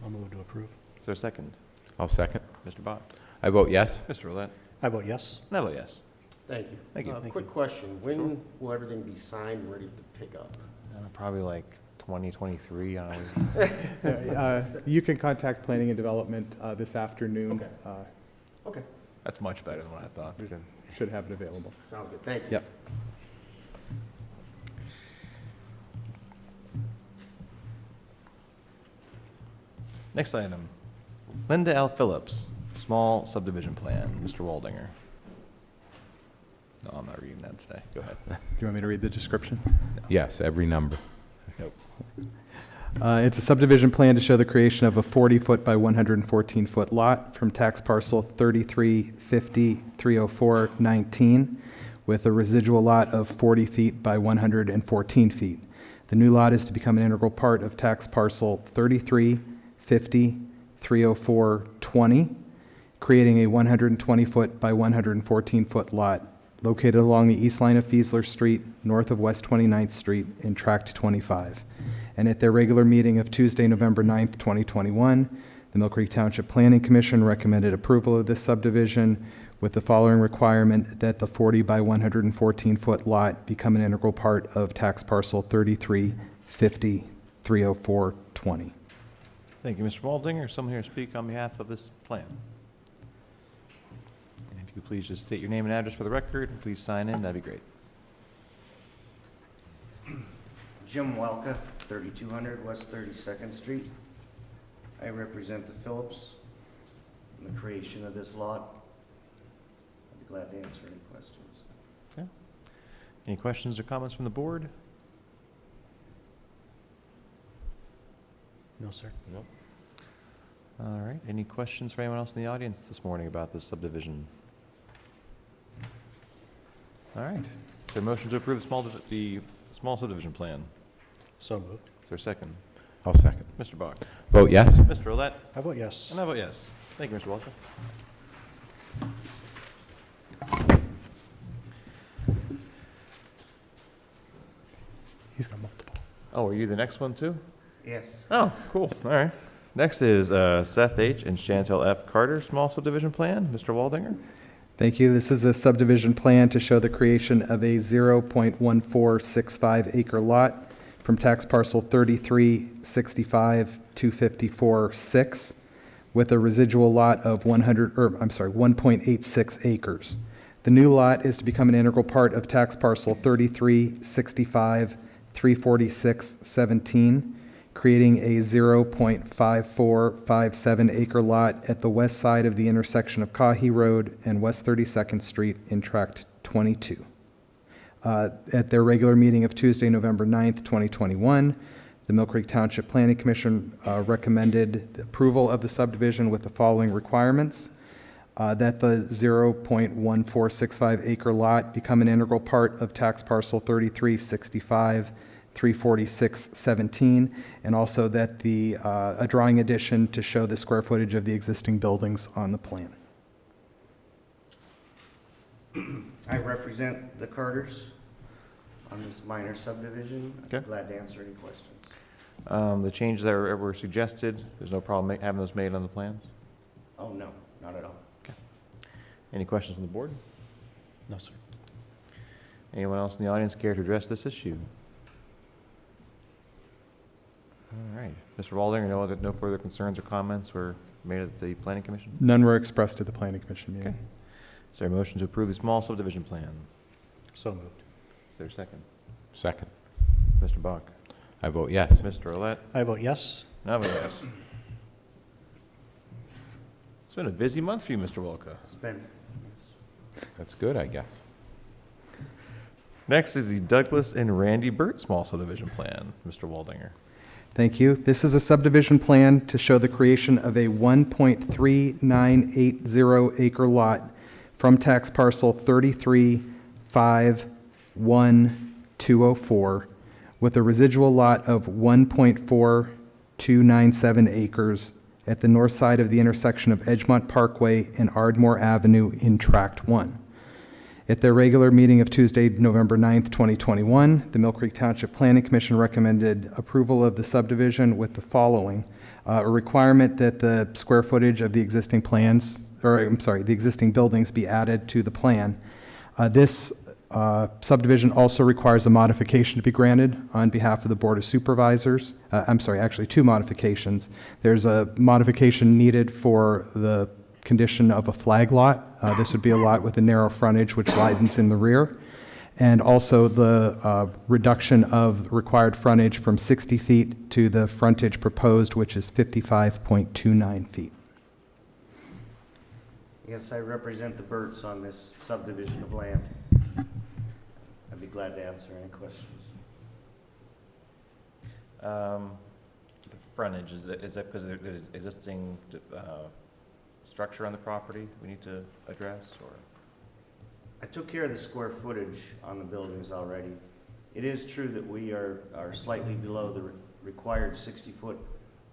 I'll move to approve. Is there a second? I'll second. Mr. Bott? I vote yes. Mr. Roulette? I vote yes. And I vote yes. Thank you. Thank you. Quick question. When will everything be signed and ready to pick up? Probably like 2023. You can contact Planning and Development this afternoon. Okay. Okay, That's much better than what I thought. Good. Should have it available. sounds good. Thank you. Yep. Next item. Linda L. Phillips, small subdivision plan. Mr. Waldinger. No, I'm not reading that today. Go ahead. Do you want me to read the description? Yes, every number. Nope. It's a subdivision plan to show the creation of a 40-foot by 114-foot lot from tax parcel 3350-304-19 with a residual lot of 40 feet by 114 feet. The new lot is to become an integral part of tax parcel 3350-304-20, creating a 120-foot by 114-foot lot located along the east line of Fiesler Street, north of West 29th Street in Tract 25. And at their regular meeting of Tuesday, November 9th, 2021, the Millcreek Township Planning Commission recommended approval of this subdivision with the following requirement: that the 40 by 114-foot lot become an integral part of tax parcel 3350-304-20. Thank you, Mr. Waldinger. Someone here to speak on behalf of this plan? And if you could please just state your name and address for the record, and please sign in, that'd be great. Jim Welka, 3200 West 32nd Street. I represent the Phillips in the creation of this lot. I'd be glad to answer any questions. Any questions or comments from the board? No, sir. Nope. All right. Any questions for anyone else in the audience this morning about this subdivision? All right. Is there a motion to approve the small subdivision plan? So moved. Is there a second? I'll second. Mr. Bach? Vote yes. Mr. Olet? I vote yes. And I vote yes. Thank you, Mr. Walker. He's got multiple. Oh, are you the next one too? Yes. Oh, cool. All right. Next is Seth H. and Chantel F. Carter, small subdivision plan. Mr. Waldinger? Thank you. This is a subdivision plan to show the creation of a 0.1465 acre lot from tax parcel 3365-254-6 with a residual lot of 1.86 acres. The new lot is to become an integral part of tax parcel 3365-346-17, creating a 0.5457 acre lot at the west side of the intersection of Cahe Road and West 32nd Street in Tract 22. At their regular meeting of Tuesday, November 9th, 2021, the Millcreek Township Planning Commission recommended the approval of the subdivision with the following requirements. That the 0.1465 acre lot become an integral part of tax parcel 3365-346-17, and also that a drawing addition to show the square footage of the existing buildings on the plan. I represent the Carters on this minor subdivision. I'd Okay. be glad to answer any questions. The changes that were suggested, there's no problem having those made on the plans? Oh, no, not at all. Any questions from the board? No, sir. Anyone else in the audience care to address this issue? All right. Mr. Waldinger, no further concerns or comments were made at the Planning Commission? None were expressed at the Planning Commission meeting. Okay. Is there a motion to approve the small subdivision plan? So moved. Is there a second? Second. Mr. Bach? I vote yes. Mr. Olet? I vote yes. And I vote yes. It's been a busy month for you, Mr. Wolka. It's been, That's good, I guess. Next is the Douglas and Randy Burt small subdivision plan. Mr. Waldinger. Thank you. This is a subdivision plan to show the creation of a 1.3980 acre lot from tax parcel 3351-204 with a residual lot of 1.4297 acres at the north side of the intersection of Edgemont Parkway and Ardmore Avenue in Tract 1. At their regular meeting of Tuesday, November 9th, 2021, the Millcreek Township Planning Commission recommended approval of the subdivision with the following. A requirement that the square footage of the existing the existing buildings be added to the plan. This subdivision also requires a modification to be granted on behalf of the Board of Supervisors. Actually two modifications. There's a modification needed for the condition of a flag lot. This would be a lot with a narrow frontage which widens in the rear. And also the reduction of required frontage from 60 feet to the frontage proposed, which is 55.29 feet. yes, I represent the Burts on this subdivision of land. I'd be glad to answer any questions. The frontage, is that because there's existing structure on the property we need to address, or? I took care of the square footage on the buildings already. It is true that we are slightly below the required 60-foot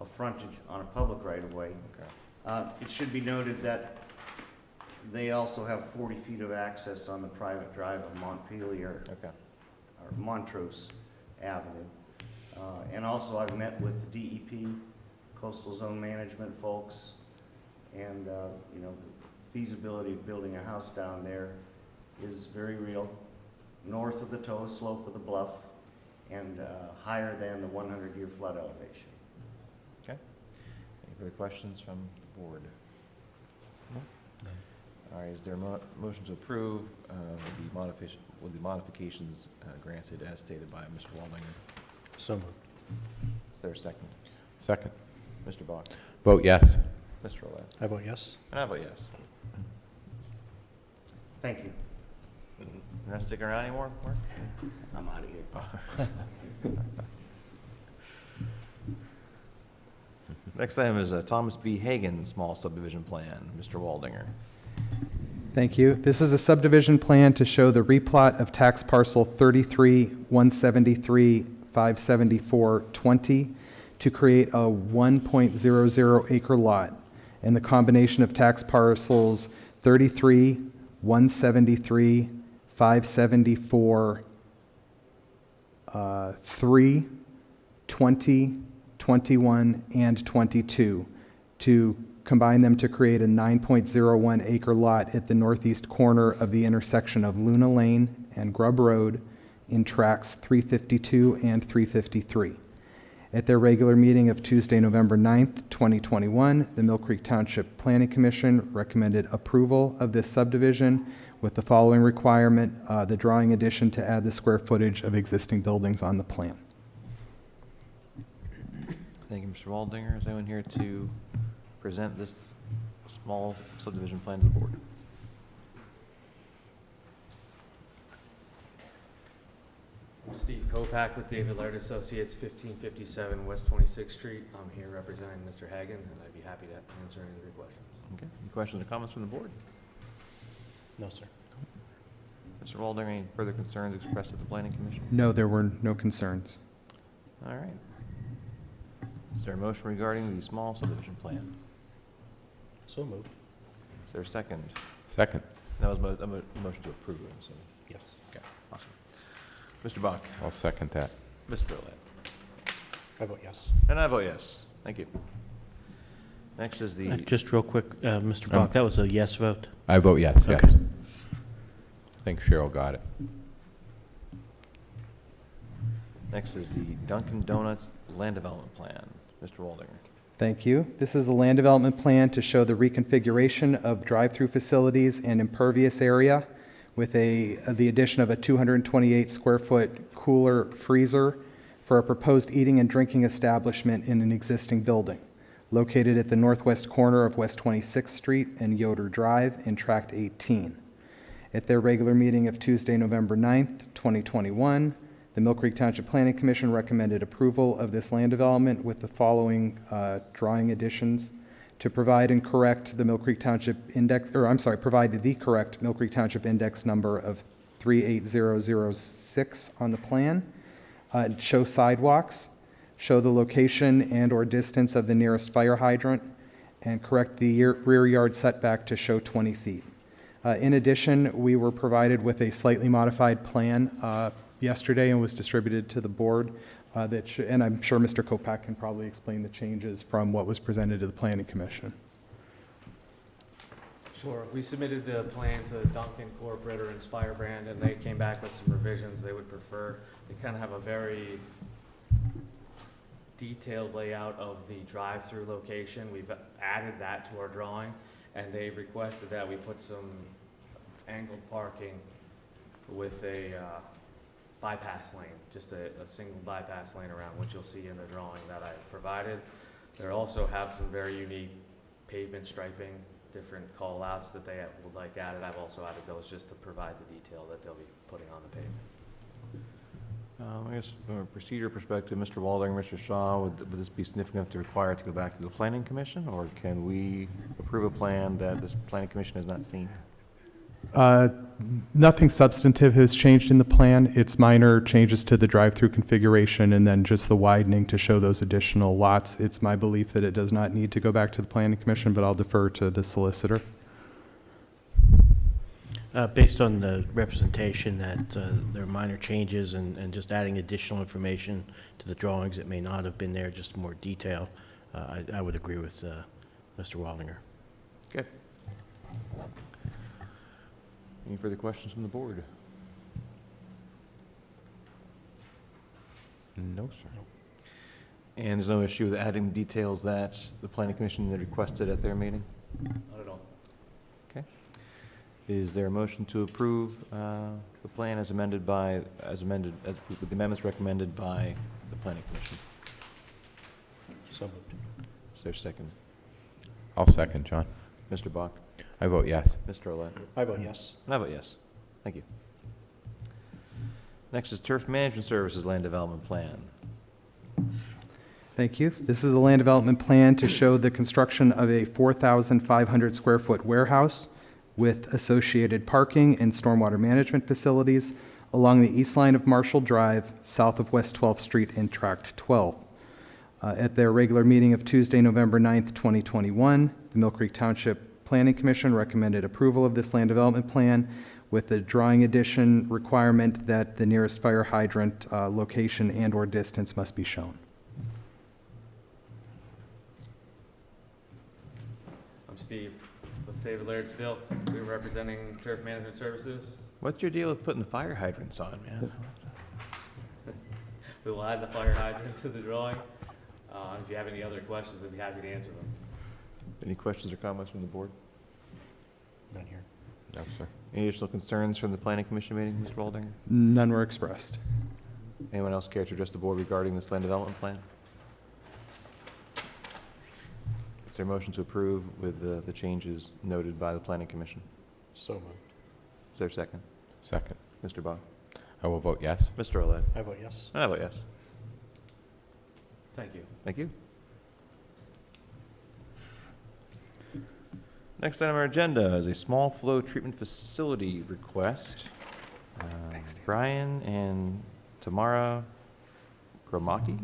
of frontage on a public right-of-way. Okay. It should be noted that they also have 40 feet of access on the private drive of Montpelier, Okay. or Montrose Avenue. And also I've met with the DEP, Coastal Zone Management folks, and, the feasibility of building a house down there is very real, north of the toe slope of the bluff and higher than the 100-year flood elevation. Any further questions from the board? No? All right, is there a motion to approve with the modifications granted as stated by Mr. Waldinger? So moved. Is there a second? Second. Mr. Bach? Vote yes. Mr. Rolette? I vote yes. And I vote yes. Thank you. You're not sticking around anymore, Mark? I'm out of here. Next item is Thomas B. Hagan, small subdivision plan. Mr. Waldinger. Thank you. This is a subdivision plan to show the replot of tax parcel 33-173-574-20 to create a 1.00 acre lot, and the combination of tax parcels 33-173-574 3, 20, 21, and 22 to combine them to create a 9.01 acre lot at the northeast corner of the intersection of Luna Lane and Grub Road in tracts 352 and 353. At their regular meeting of Tuesday, November 9th, 2021, the Millcreek Township Planning Commission recommended approval of this subdivision with the following requirement, the drawing addition to add the square footage of existing buildings on the plan. Thank you, Mr. Waldinger. Is anyone here to present this small subdivision plan to the board? I'm Steve Kopak with David Laird Associates, 1557 West 26th Street. I'm here representing Mr. Hagan, and I'd be happy to answer any of your questions. Okay. Any questions or comments from the board? No, sir. Mr. Waldinger, any further concerns expressed at the planning commission? No, there were no concerns. All right. Is there a motion regarding the small subdivision plan? So moved. Is there a second? Second. That was a motion to approve, so. Yes. Okay, awesome. Mr. Bach? I'll second that. Mr. Rolette? I vote yes. And I vote yes. Thank you. Next is the, Just real quick, Mr. Bach, that was a yes vote? I vote yes, yes. Okay. I think Cheryl got it. next is the Dunkin' Donuts land development plan. Mr. Waldinger. Thank you. This is a land development plan to show the reconfiguration of drive-through facilities and impervious area with the addition of a 228 square foot cooler freezer for a proposed eating and drinking establishment in an existing building located at the northwest corner of West 26th Street and Yoder Drive in Tract 18. At their regular meeting of Tuesday, November 9th, 2021, the Millcreek Township Planning Commission recommended approval of this land development with the following drawing additions to provide and correct the Millcreek Township index, provide the correct Millcreek Township index number of 38006 on the plan, show sidewalks, show the location and or distance of the nearest fire hydrant, and correct the rear yard setback to show 20 feet. In addition, we were provided with a slightly modified plan yesterday and was distributed to the board. And I'm sure Mr. Kopak can probably explain the changes from what was presented to the Planning Commission. Sure. We submitted the plan to Dunkin Corporate or Inspire Brand, and they came back with some revisions they would prefer. They kind of have a very detailed layout of the drive-through location. We've added that to our drawing, and they've requested that we put some angled parking with a bypass lane, just a single bypass lane around, which you'll see in the drawing that I provided. They also have some very unique pavement striping, different call-outs that they would like added. I've also added those just to provide the detail that they'll be putting on the pavement. I guess from a procedure perspective, Mr. Waldinger, Mr. Shaw, would this be significant enough to require it to go back to the Planning Commission, or can we approve a plan that this Planning Commission has not seen? Nothing substantive has changed in the plan. It's minor changes to the drive-through configuration and then just the widening to show those additional lots. It's my belief that it does not need to go back to the Planning Commission, but I'll defer to the solicitor. Based on the representation that there are minor changes and just adding additional information to the drawings that may not have been there, just more detail, I would agree with Mr. Waldinger. Okay. Any further questions from the board? No, sir. And there's no issue with adding details that the Planning Commission had requested at their meeting? Not at all. Okay. Is there a motion to approve the plan as amended with the amendments recommended by the Planning Commission? So moved. Is there a second? I'll second, John. Mr. Bach? I vote yes. Mr. Olet? I vote yes. And I vote yes. Thank you. Next is Turf Management Services Land Development Plan. Thank you. This is a land development plan to show the construction of a 4,500 square foot warehouse with associated parking and stormwater management facilities along the east line of Marshall Drive, south of West 12th Street in Tract 12. At their regular meeting of Tuesday, November 9th, 2021, the Millcreek Township Planning Commission recommended approval of this land development plan with the drawing addition requirement that the nearest fire hydrant location and/or distance must be shown. I'm Steve with David Laird Still. We're representing Turf Management Services. What's your deal with putting the fire hydrants on, man? We will add the fire hydrant to the drawing. If you have any other questions, I'd be happy to answer them. Any questions or comments from the board? None here. No, sir. Any additional concerns from the Planning Commission meeting, Mr. Waldinger? None were expressed. Anyone else care to address the board regarding this land development plan? Is there a motion to approve with the changes noted by the Planning Commission? So moved. Is there a second? Second. Mr. Bach? I will vote yes. Mr. Olet? I vote yes. I vote yes. Thank you. Thank you. Next item on our agenda is a small flow treatment facility request. Brian and Tamara Gromaki,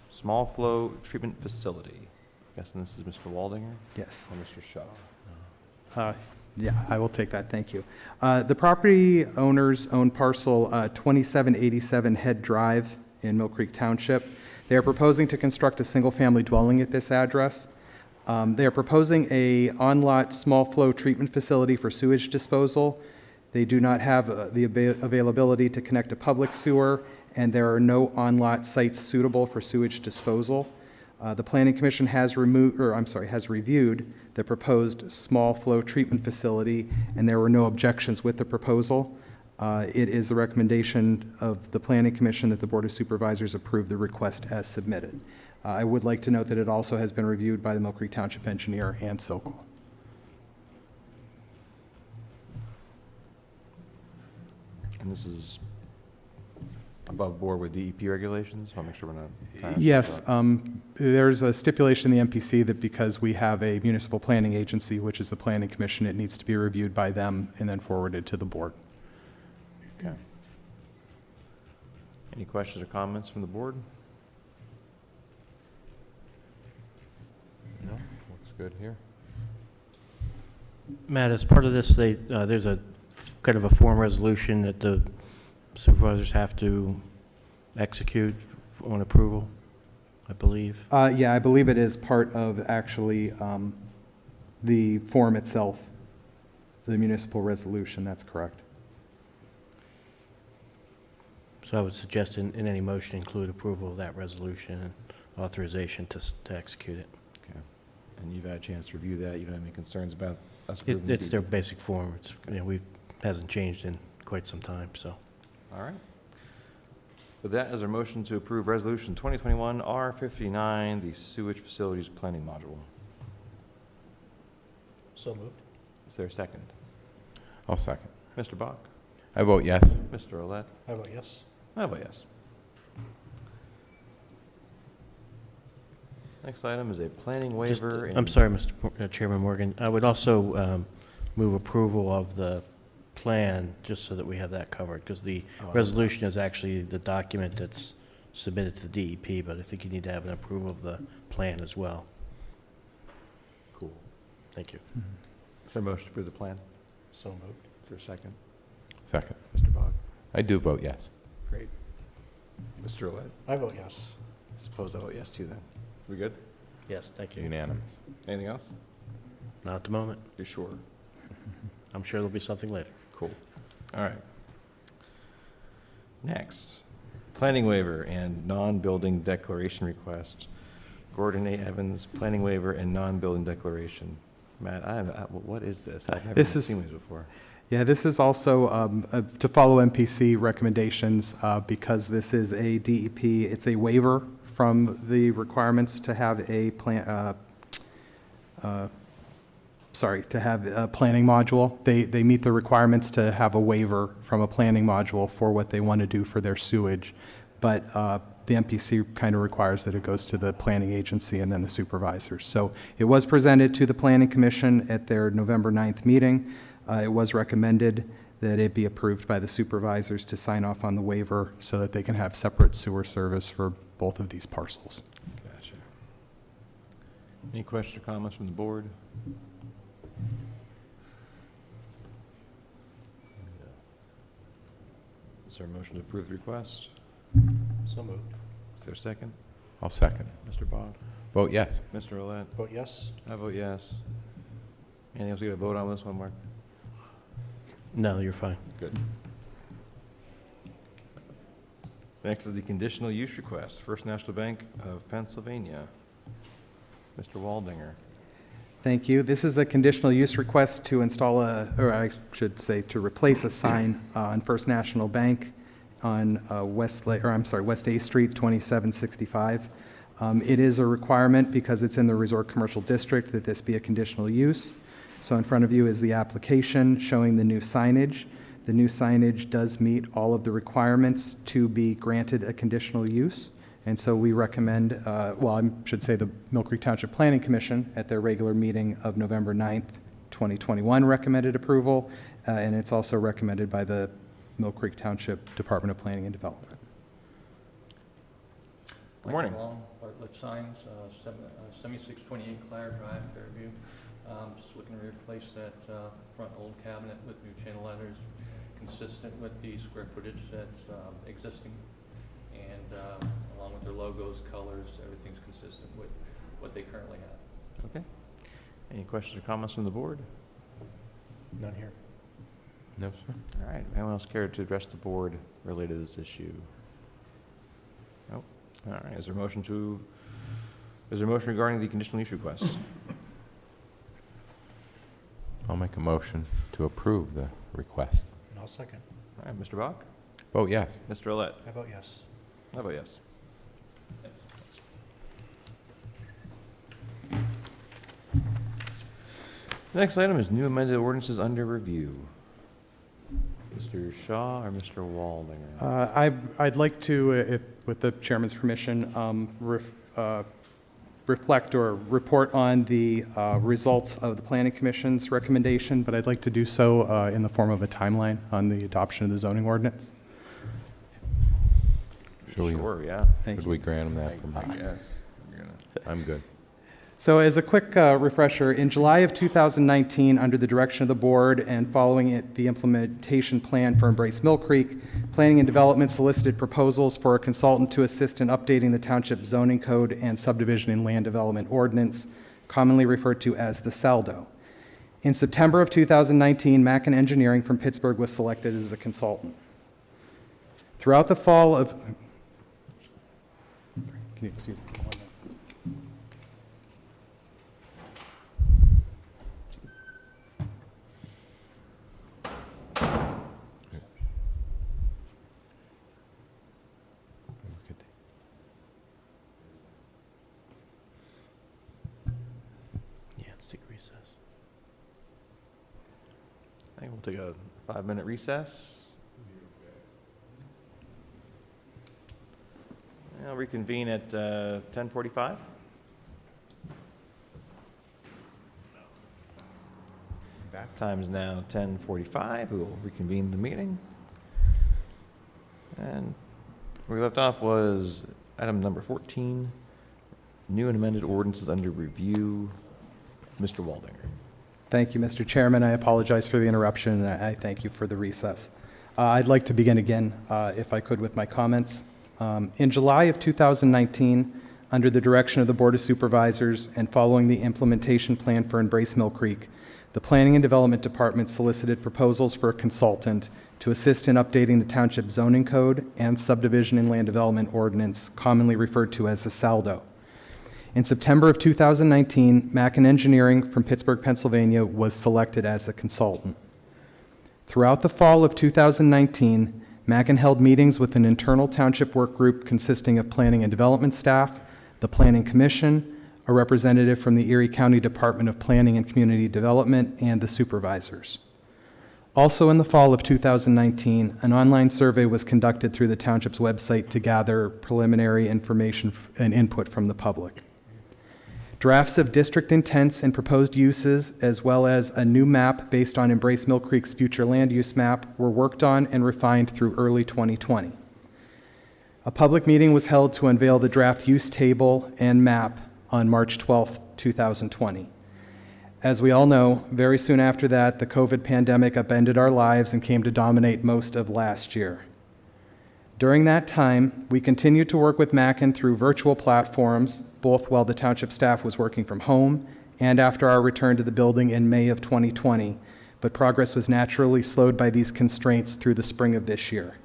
small flow treatment facility. Guessing this is Mr. Waldinger Yes. and Mr. Shaw. Yeah, I will take that, thank you. The property owners own parcel 2787 Head Drive in Millcreek Township. They are proposing to construct a single-family dwelling at this address. They are proposing a on-lot small flow treatment facility for sewage disposal. They do not have the availability to connect to public sewer, and there are no on-lot sites suitable for sewage disposal. The Planning Commission has reviewed the proposed small flow treatment facility, and there were no objections with the proposal. It is the recommendation of the Planning Commission that the Board of Supervisors approve the request as submitted. I would like to note that it also has been reviewed by the Millcreek Township Engineer and Sokol. And this is above board with DEP regulations? I'll make sure we're not. tying Yes, ourselves up. there's a stipulation in the MPC that because we have a municipal planning agency, which is the Planning Commission, it needs to be reviewed by them and then forwarded to the board. Okay. Any questions or comments from the board? No, looks good here. Matt, as part of this, there's a kind of a form resolution that the supervisors have to execute on approval, I believe. Yeah, I believe it is part of actually the form itself, the municipal resolution, that's correct. So I would suggest in any motion include approval of that resolution and authorization to execute it. Okay. And you've had a chance to review that. You don't have any concerns about us approving? It's their basic form. It's, hasn't changed in quite some time, so. All right. With that, is our motion to approve Resolution 2021 R59, the sewage facilities planning module. So moved. Is there a second? I'll second. Mr. Bach? I vote yes. Mr. Olet? I vote yes. I vote yes. Next item is a planning waiver. I'm sorry, Mr. Chairman Morgan. I would also move approval of the plan, just so that we have that covered, because the resolution is actually the document that's submitted to the DEP, but I think you need to have an approval of the plan as well. Cool. Thank you. Is there a motion to approve the plan? So moved. Is there a second? Second. Mr. Bach? I do vote yes. Great. Mr. Olet? I vote yes. I suppose I vote yes too then. We good? Yes, thank you. Unanimous. Anything else? Not at the moment. You're sure? I'm sure there'll be something later. Cool. All right. Next, planning waiver and non-building declaration request. Gordon A. Evans, planning waiver and non-building declaration. Matt, what is this? I've never This is- seen this before. Yeah, this is also to follow MPC recommendations because this is a DEP, it's a waiver from the requirements to have a to have a planning module. They meet the requirements to have a waiver from a planning module for what they want to do for their sewage. But the MPC kind of requires that it goes to the planning agency and then the supervisors. So it was presented to the Planning Commission at their November 9th meeting. It was recommended that it be approved by the supervisors to sign off on the waiver so that they can have separate sewer service for both of these parcels. Gotcha. Any questions or comments from the board? Is there a motion to approve the request? So moved. Is there a second? I'll second. Mr. Bog? Vote yes. Mr. Roulette? Vote yes. I vote yes. Anything else you got to vote on this one, Mark? No, you're fine. Good. Next is the conditional use request, First National Bank of Pennsylvania. Mr. Waldinger. Thank you. This is a conditional use request to install or I should say, to replace a sign on First National Bank on West A Street, 2765. It is a requirement because it's in the Resort Commercial District that this be a conditional use. So in front of you is the application showing the new signage. The new signage does meet all of the requirements to be granted a conditional use. And so we recommend, I should say the Millcreek Township Planning Commission at their regular meeting of November 9th, 2021 recommended approval, and it's also recommended by the Millcreek Township Department of Planning and Development. Good morning. Bartlett Signs, 7628 Clare Drive, Fairview. Just looking to replace that front old cabinet with new channel letters, consistent with the square footage that's existing. And along with their logos, colors, everything's consistent with what they currently have. Okay. Any questions or comments from the board? None here. No, sir. All right. Anyone else care to address the board related to this issue? Nope. All right. Is there a motion regarding the conditional use request? I'll make a motion to approve the request. And I'll second. All right. Mr. Bach? Vote yes. Mr. Roulette? I vote yes. I vote yes. The next item is new amended ordinances under review. Mr. Shaw or Mr. Waldinger? I'd like to, if with the chairman's permission, reflect or report on the results of the Planning Commission's recommendation, but I'd like to do so in the form of a timeline on the adoption of the zoning ordinance. Sure, yeah. Should we grant them that? I guess. I'm good. So as a quick refresher, in July of 2019, under the direction of the board and following the implementation plan for Embrace Millcreek, Planning and Development solicited proposals for a consultant to assist in updating the Township zoning code and subdivision and land development ordinance, commonly referred to as the SALDO. In September of 2019, Mackin Engineering from Pittsburgh was selected as the consultant. Throughout the fall of... Can you excuse me? I think we'll take a 5-minute recess. I'll reconvene at 10:45. Time is now 10:45. We will reconvene the meeting. And where we left off was item number 14, new and amended ordinances under review. Mr. Waldinger. Thank you, Mr. Chairman. I apologize for the interruption, and I thank you for the recess. I'd like to begin again, if I could, with my comments. In July of 2019, under the direction of the Board of Supervisors and following the implementation plan for Embrace Millcreek, the Planning and Development Department solicited proposals for a consultant to assist in updating the Township zoning code and subdivision and land development ordinance, commonly referred to as the SALDO. In September of 2019, Mackin Engineering from Pittsburgh, Pennsylvania was selected as a consultant. Throughout the fall of 2019, Mackin held meetings with an internal township work group consisting of planning and development staff, the Planning Commission, a representative from the Erie County Department of Planning and Community Development, and the supervisors. Also in the fall of 2019, an online survey was conducted through the township's website to gather preliminary information and input from the public. Drafts of district intents and proposed uses, as well as a new map based on Embrace Millcreek's future land use map, were worked on and refined through early 2020. A public meeting was held to unveil the draft use table and map on March 12, 2020. As we all know, very soon after that, the COVID pandemic upended our lives and came to dominate most of last year. During that time, we continued to work with Mackin through virtual platforms, both while the township staff was working from home and after our return to the building in May of 2020, but progress was naturally slowed by these constraints through the spring of this year.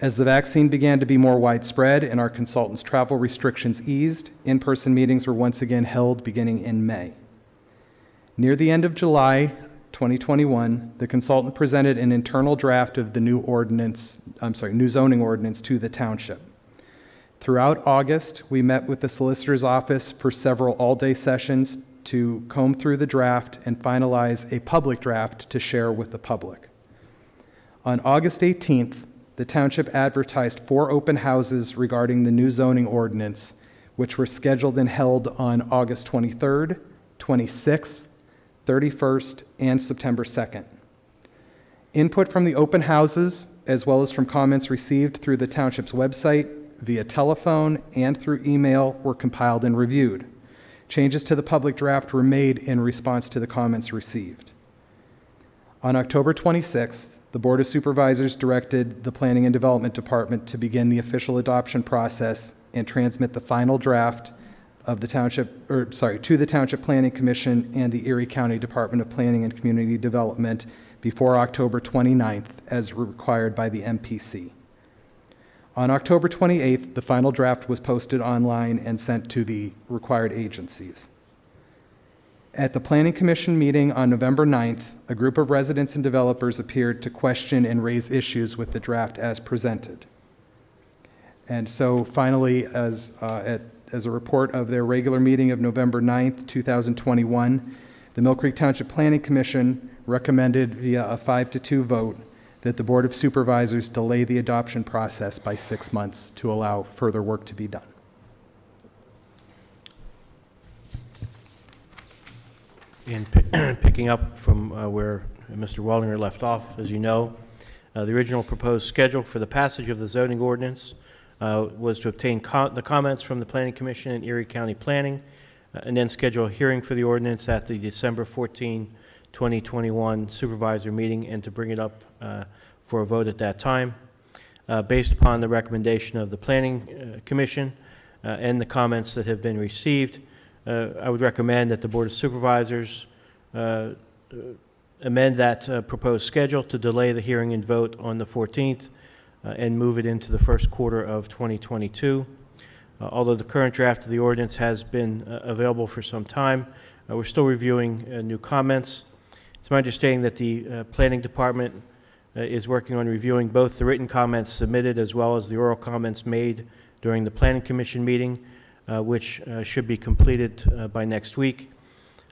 As the vaccine began to be more widespread and our consultants' travel restrictions eased, in-person meetings were once again held beginning in May. Near the end of July 2021, the consultant presented an internal draft of the new zoning ordinance to the township. Throughout August, we met with the solicitor's office for several all-day sessions to comb through the draft and finalize a public draft to share with the public. On August 18th, the township advertised 4 open houses regarding the new zoning ordinance, which were scheduled and held on August 23rd, 26th, 31st, and September 2nd. Input from the open houses, as well as from comments received through the township's website, via telephone, and through email, were compiled and reviewed. Changes to the public draft were made in response to the comments received. On October 26th, the Board of Supervisors directed the Planning and Development Department to begin the official adoption process and transmit the final draft of the to the Township Planning Commission and the Erie County Department of Planning and Community Development before October 29th, as required by the MPC. On October 28th, the final draft was posted online and sent to the required agencies. At the Planning Commission meeting on November 9th, a group of residents and developers appeared to question and raise issues with the draft as presented. And so finally, as a report of their regular meeting of November 9th, 2021, the Millcreek Township Planning Commission recommended via a 5-2 vote that the Board of Supervisors delay the adoption process by 6 months to allow further work to be done. In picking up from where Mr. Waldinger left off, as you know, the original proposed schedule for the passage of the zoning ordinance was to obtain the comments from the Planning Commission and Erie County Planning, and then schedule a hearing for the ordinance at the December 14, 2021 Supervisor meeting, and to bring it up for a vote at that time. Based upon the recommendation of the Planning Commission and the comments that have been received, I would recommend that the Board of Supervisors amend that proposed schedule to delay the hearing and vote on the 14th and move it into the first quarter of 2022. Although the current draft of the ordinance has been available for some time, we're still reviewing new comments. It's my understanding that the Planning Department is working on reviewing both the written comments submitted as well as the oral comments made during the Planning Commission meeting, which should be completed by next week.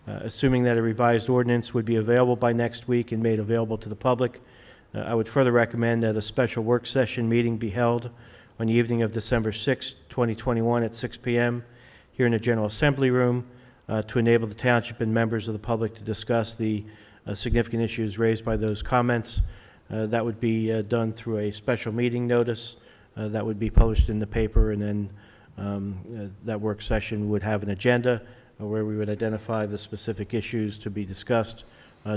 Assuming that a revised ordinance would be available by next week and made available to the public, I would further recommend that a special work session meeting be held on the evening of December 6, 2021 at 6 p.m. here in the General Assembly Room to enable the Township and members of the public to discuss the significant issues raised by those comments. That would be done through a special meeting notice that would be published in the paper, and then that work session would have an agenda where we would identify the specific issues to be discussed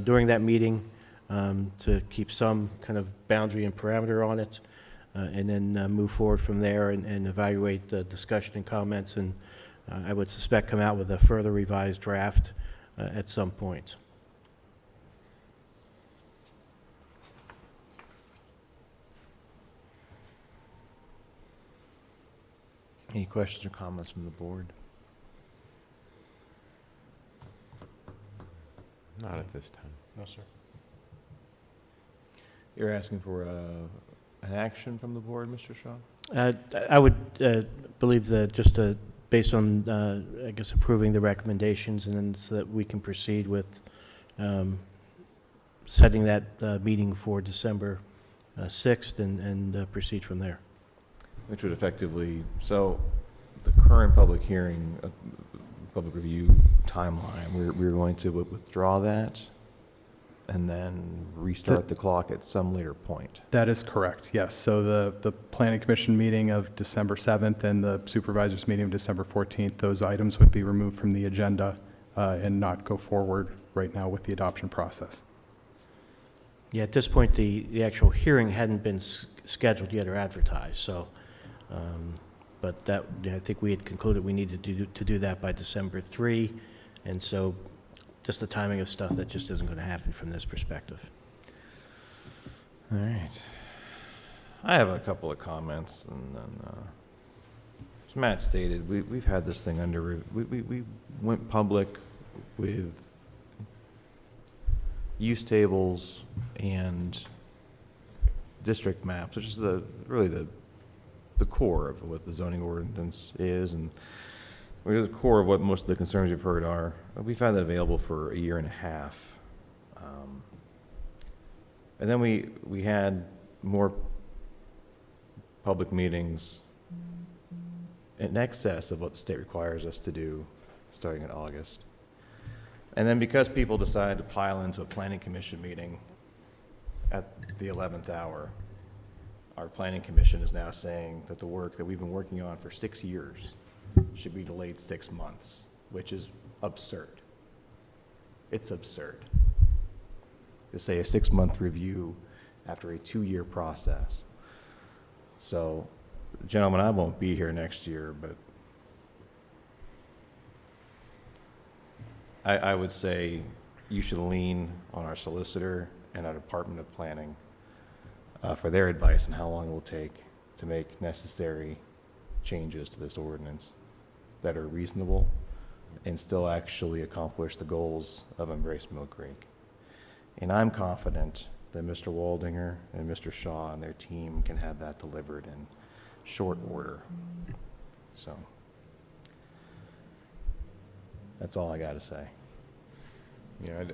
during that meeting to keep some kind of boundary and parameter on it, and then move forward from there and evaluate the discussion and comments, and I would suspect come out with a further revised draft at some point. Any questions or comments from the board? Not at this time. No, sir. You're asking for an action from the board, Mr. Shaw? I would believe that just based on, I guess, approving the recommendations, and then so that we can proceed with setting that meeting for December 6th and proceed from there. Which would effectively, so the current public hearing, public review timeline, we're going to withdraw that and then restart the clock at some later point. That is correct, yes. So the Planning Commission meeting of December 7th and the Supervisors meeting of December 14th, those items would be removed from the agenda and not go forward right now with the adoption process. Yeah, at this point, the actual hearing hadn't been scheduled yet or advertised, so, but that, I think we had concluded we needed to do that by December 3, and so just the timing of stuff, that just isn't going to happen from this perspective. All right. I have a couple of comments, and then, as Matt stated, we've had this thing under, we went public with use tables and district maps, which is really the core of what the zoning ordinance is, and really the core of what most of the concerns you've heard are. We've had that available for a year and a half. And then we had more public meetings in excess of what the state requires us to do starting in August. And then because people decided to pile into a planning commission meeting at the 11th hour, our planning commission is now saying that the work that we've been working on for 6 years should be delayed 6 months, which is absurd. It's absurd to say a 6-month review after a 2-year process. So, gentlemen, I won't be here next year, but I would say you should lean on our solicitor and our Department of Planning for their advice on how long it will take to make necessary changes to this ordinance that are reasonable and still actually accomplish the goals of Embrace Millcreek. And I'm confident that Mr. Waldinger and Mr. Shaw and their team can have that delivered in short order. So that's all I got to say. Yeah,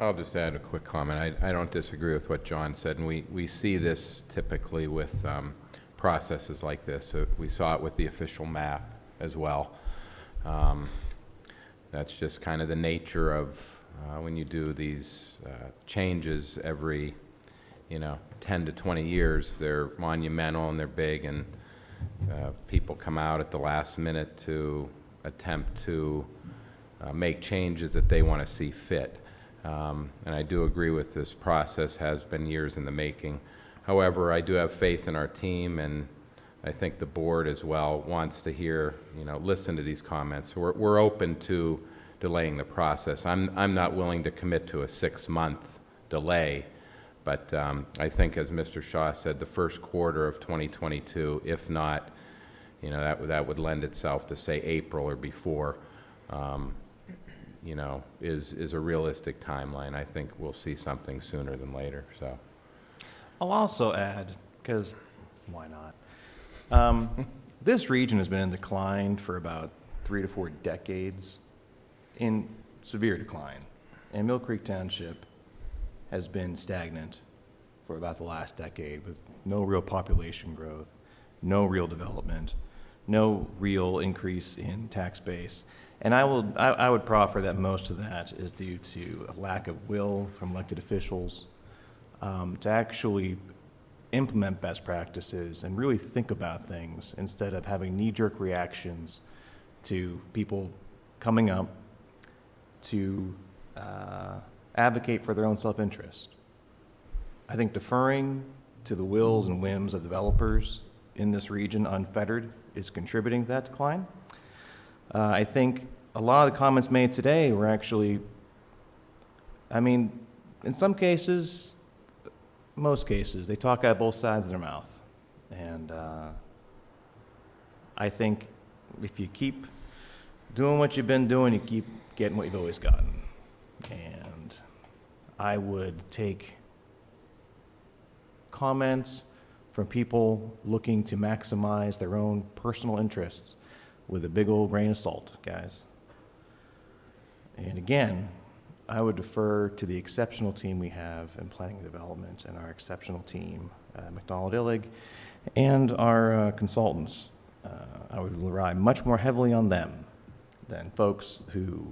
I'll just add a quick comment. I don't disagree with what John said, and we see this typically with processes like this. We saw it with the official map as well. That's just kind of the nature of when you do these changes every, 10 to 20 years. They're monumental and they're big, and people come out at the last minute to attempt to make changes that they want to see fit. And I do agree with this process has been years in the making. However, I do have faith in our team, and I think the board as well wants to hear, listen to these comments. We're open to delaying the process. I'm not willing to commit to a 6-month delay, but I think, as Mr. Shaw said, the first quarter of 2022, if not, that would lend itself to, say, April or before, is a realistic timeline. I think we'll see something sooner than later, so. I'll also add, because why not? This region has been in decline for about 3 to 4 decades, in severe decline. And Millcreek Township has been stagnant for about the last decade, with no real population growth, no real development, no real increase in tax base. And I would proffer that most of that is due to a lack of will from elected officials to actually implement best practices and really think about things instead of having knee-jerk reactions to people coming up to advocate for their own self-interest. I think deferring to the wills and whims of developers in this region unfettered is contributing to that decline. I think a lot of the comments made today were actually, in some cases, most cases, they talk out both sides of their mouth. And I think if you keep doing what you've been doing, you keep getting what you've always gotten. And I would take comments from people looking to maximize their own personal interests with a big old grain of salt, guys. And again, I would defer to the exceptional team we have in planning and development and our exceptional team, McDonald Illig, and our consultants. I would rely much more heavily on them than folks who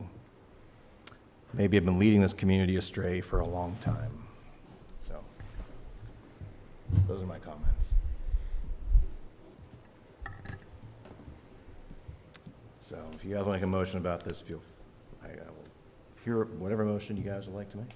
maybe have been leading this community astray for a long time. So, those are my comments. So, if you guys want to make a motion about this, I will hear whatever motion you guys would like to make.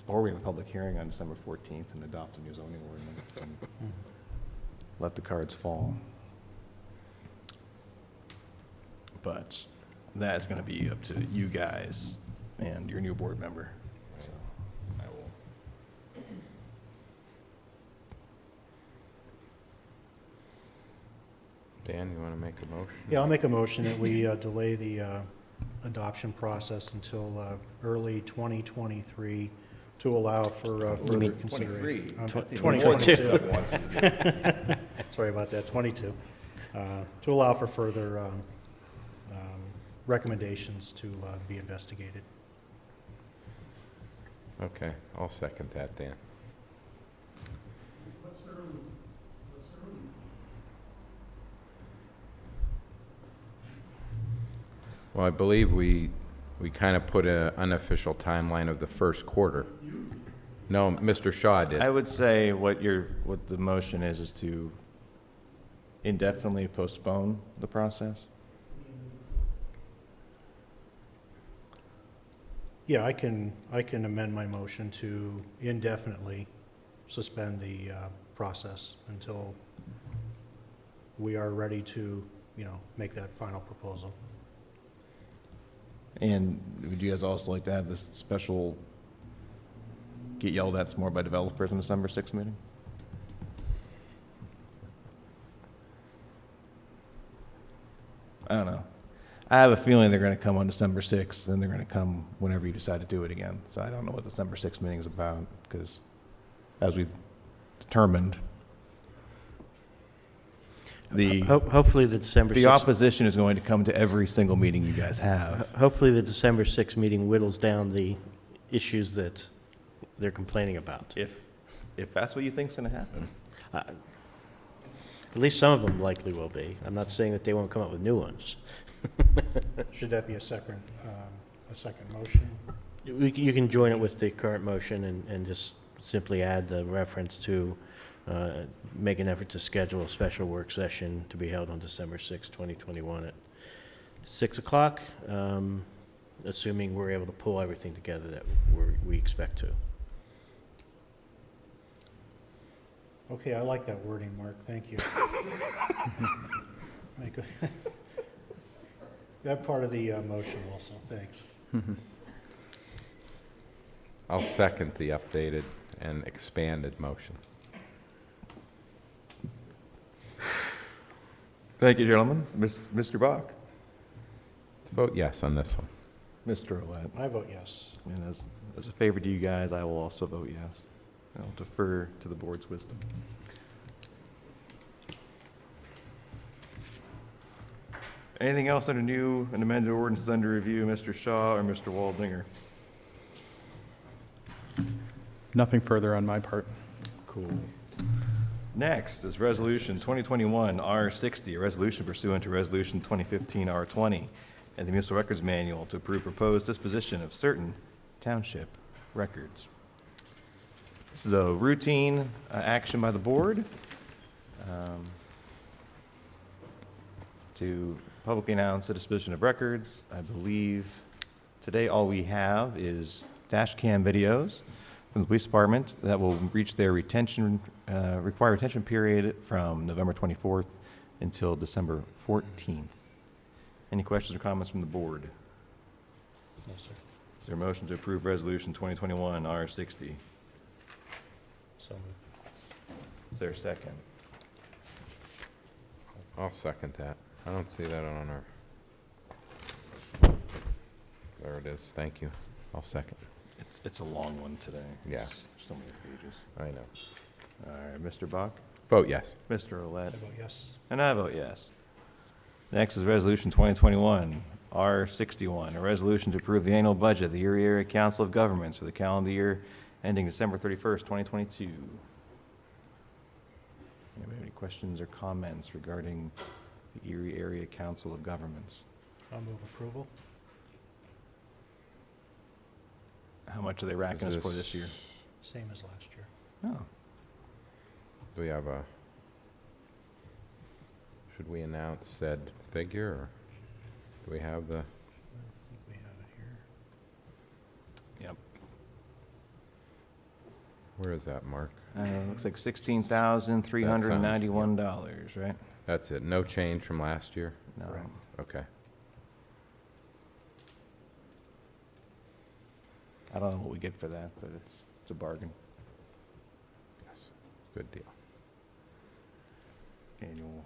Or we have a public hearing on December 14th and adopt a new zoning ordinance and let the cards fall. But that is going to be up to you guys and your new board member. So I will. Dan, you want to make a motion? Yeah, I'll make a motion that we delay the adoption process until early 2023 to allow for further consideration. 2022. Sorry about that, 22. To allow for further recommendations to be investigated. Okay, I'll second that, Dan. Well, I believe we kind of put an unofficial timeline of the first quarter. No, Mr. Shaw did. I would say what the motion is to indefinitely postpone the process. Yeah, I can amend my motion to indefinitely suspend the process until we are ready to, make that final proposal. And would you guys also like to have this special get yelled at some more by developers in December 6th meeting? I don't know. I have a feeling they're going to come on December 6th, and they're going to come whenever you decide to do it again. So I don't know what December 6th meeting is about, because as we've determined, Hopefully the December 6th... the opposition is going to come to every single meeting you guys have. Hopefully the December 6th meeting whittles down the issues that they're complaining about. If that's what you think is going to happen. At least some of them likely will be. I'm not saying that they won't come up with new ones. Should that be a second motion? You can join it with the current motion and just simply add the reference to make an effort to schedule a special work session to be held on December 6, 2021 at 6 o'clock, assuming we're able to pull everything together that we expect to. Okay, I like that wording, Mark, thank you. That part of the motion also, thanks. I'll second the updated and expanded motion. Thank you, gentlemen. Mr. Bach? Let's vote yes on this one. Mr. Ouellette? I vote yes. And as a favor to you guys, I will also vote yes. I'll defer to the board's wisdom. Anything else under new and amended ordinances under review, Mr. Shaw or Mr. Waldinger? Nothing further on my part. Cool. Next is Resolution 2021 R60, a resolution pursuant to Resolution 2015 R20 and the Municipal Records Manual to approve proposed disposition of certain township records. This is a routine action by the board to publicly announce the disposition of records. I believe today all we have is dash cam videos from the police department that will reach their required retention period from November 24th until December 14th. Any questions or comments from the board? No, sir. Is there a motion to approve Resolution 2021 R60? So moved. Is there a second? I'll second that. I don't see that on our... There it is. Thank you. I'll second. It's a long one today. Yeah. It's so many pages. I know. All right, Mr. Bach, Vote yes. Mr. Olet, I vote yes. and I vote yes. Next is Resolution 2021 R61, a resolution to approve the annual budget of the Erie Area Council of Governments for the calendar year ending December 31st, 2022. Anybody have any questions or comments regarding the Erie Area Council of Governments? I'll move approval. How much are they racking us for this year? Same as last year. Oh, Do we have a... Should we announce said figure, or do we have the... I think we have it here. yep. Where is that, Mark? Looks like $16,391, right? That's it. No change from last year? No. Correct. Okay. I don't know what we get for that, but it's a bargain. Yes. Good deal. Annual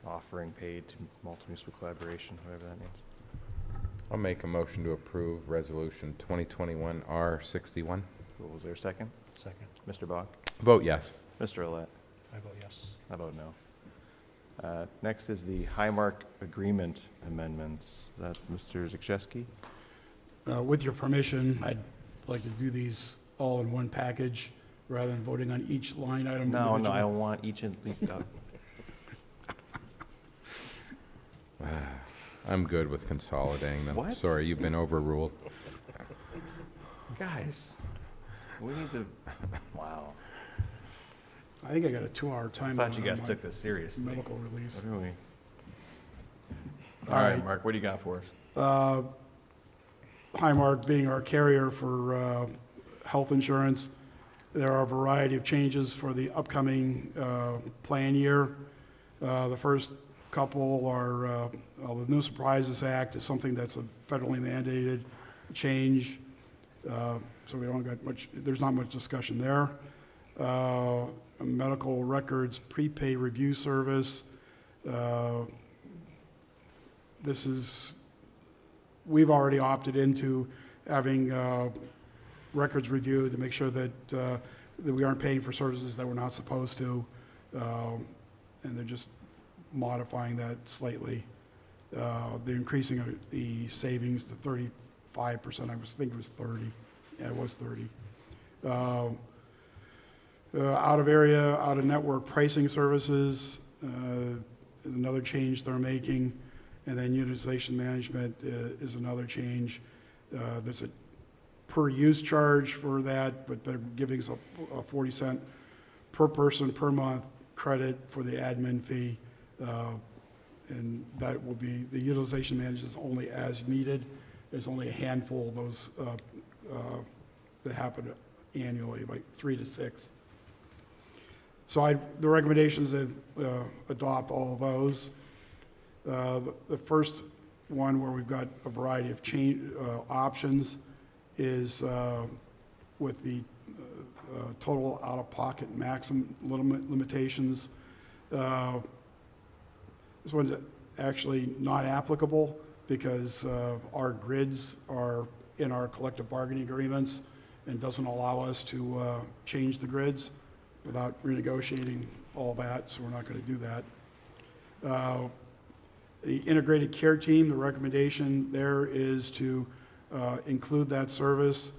offering paid to multi-municipal collaboration, whatever that means. I'll make a motion to approve Resolution 2021 R61. Was there a second? Second. Mr. Bach? Vote yes. Mr. Olet? I vote yes. I vote no. Next is the Highmark Agreement Amendments. Is that Mr. Zakrzewski? With your permission, I'd like to do these all in one package rather than voting on each line item No, individually. I don't want each and, I'm good with consolidating them. What? Sorry, you've been overruled. guys, we need to, wow. I think I got a 2-hour I time. thought limit you on guys my took this seriously. medical release. What are we? All All right, right. Mark, what do you got for us? Highmark being our carrier for health insurance. There are a variety of changes for the upcoming plan year. The first couple are, the No Surprises Act is something that's a federally mandated change, so we don't got much, there's not much discussion there. Medical records prepay review service. This is, we've already opted into having records reviewed to make sure that we aren't paying for services that we're not supposed to, and they're just modifying that slightly. They're increasing the savings to 35%. I think it was 30. Yeah, it was 30. Out of area, out of network pricing services, another change they're making. And then utilization management is another change. There's a per use charge for that, but they're giving us a 40 cent per person per month credit for the admin fee. And that will be, the utilization management is only as needed. There's only a handful of those that happen annually, like 3 to 6. So the recommendations that adopt all of those. The first one where we've got a variety of options is with the total out-of-pocket maximum limitations. This one's actually not applicable because our grids are in our collective bargaining agreements and doesn't allow us to change the grids without renegotiating all that, so we're not going to do that. The integrated care team, the recommendation there is to include that service.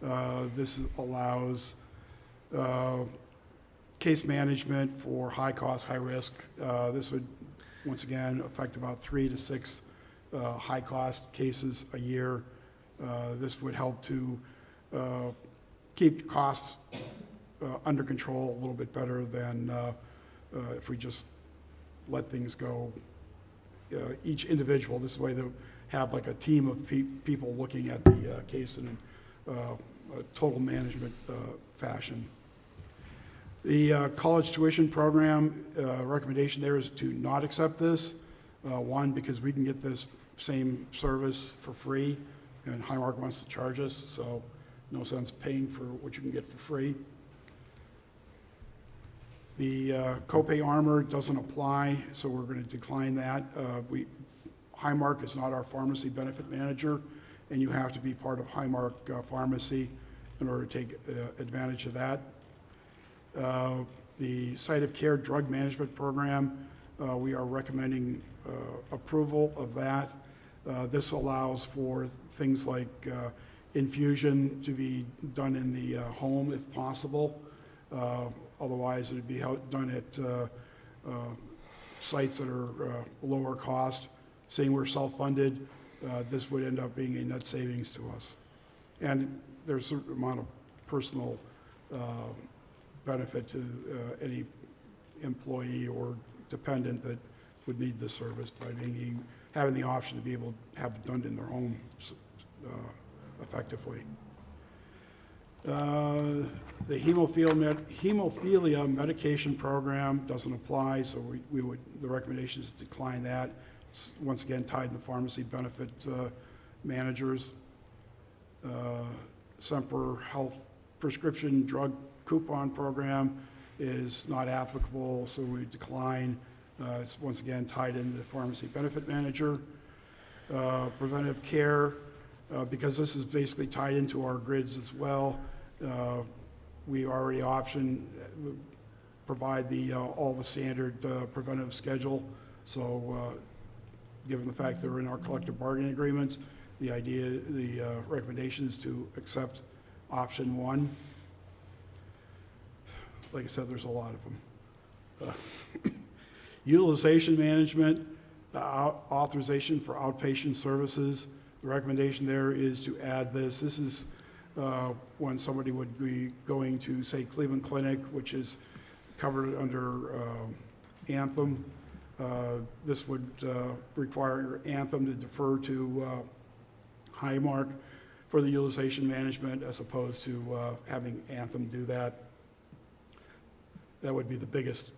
This allows case management for high cost, high risk. This would, once again, affect about 3 to 6 high cost cases a year. This would help to keep costs under control a little bit better than if we just let things go. Each individual, this way they'll have like a team of people looking at the case in a total management fashion. The college tuition program, recommendation there is to not accept this. One, because we can get this same service for free, and Highmark wants to charge us, so no sense paying for what you can get for free. The copay armor doesn't apply, so we're going to decline that. Highmark is not our pharmacy benefit manager, and you have to be part of Highmark Pharmacy in order to take advantage of that. The site of care drug management program, we are recommending approval of that. This allows for things like infusion to be done in the home if possible. Otherwise, it would be done at sites that are lower cost. Seeing we're self-funded, this would end up being a net savings to us. And there's a certain amount of personal benefit to any employee or dependent that would need this service by having the option to be able to have it done in their home effectively. The hemophilia medication program doesn't apply, so the recommendation is to decline that. It's once again tied to the pharmacy benefit managers. Semper Health prescription drug coupon program is not applicable, so we decline. It's once again tied into the pharmacy benefit manager. Preventive care, because this is basically tied into our grids as well, we already provide all the standard preventive schedule. So given the fact they're in our collective bargaining agreements, the recommendation is to accept option 1. Like I said, there's a lot of them. Utilization management, authorization for outpatient services. The recommendation there is to add this. This is when somebody would be going to, say, Cleveland Clinic, which is covered under Anthem. This would require Anthem to defer to Highmark for the utilization management as opposed to having Anthem do that. That would be the biggest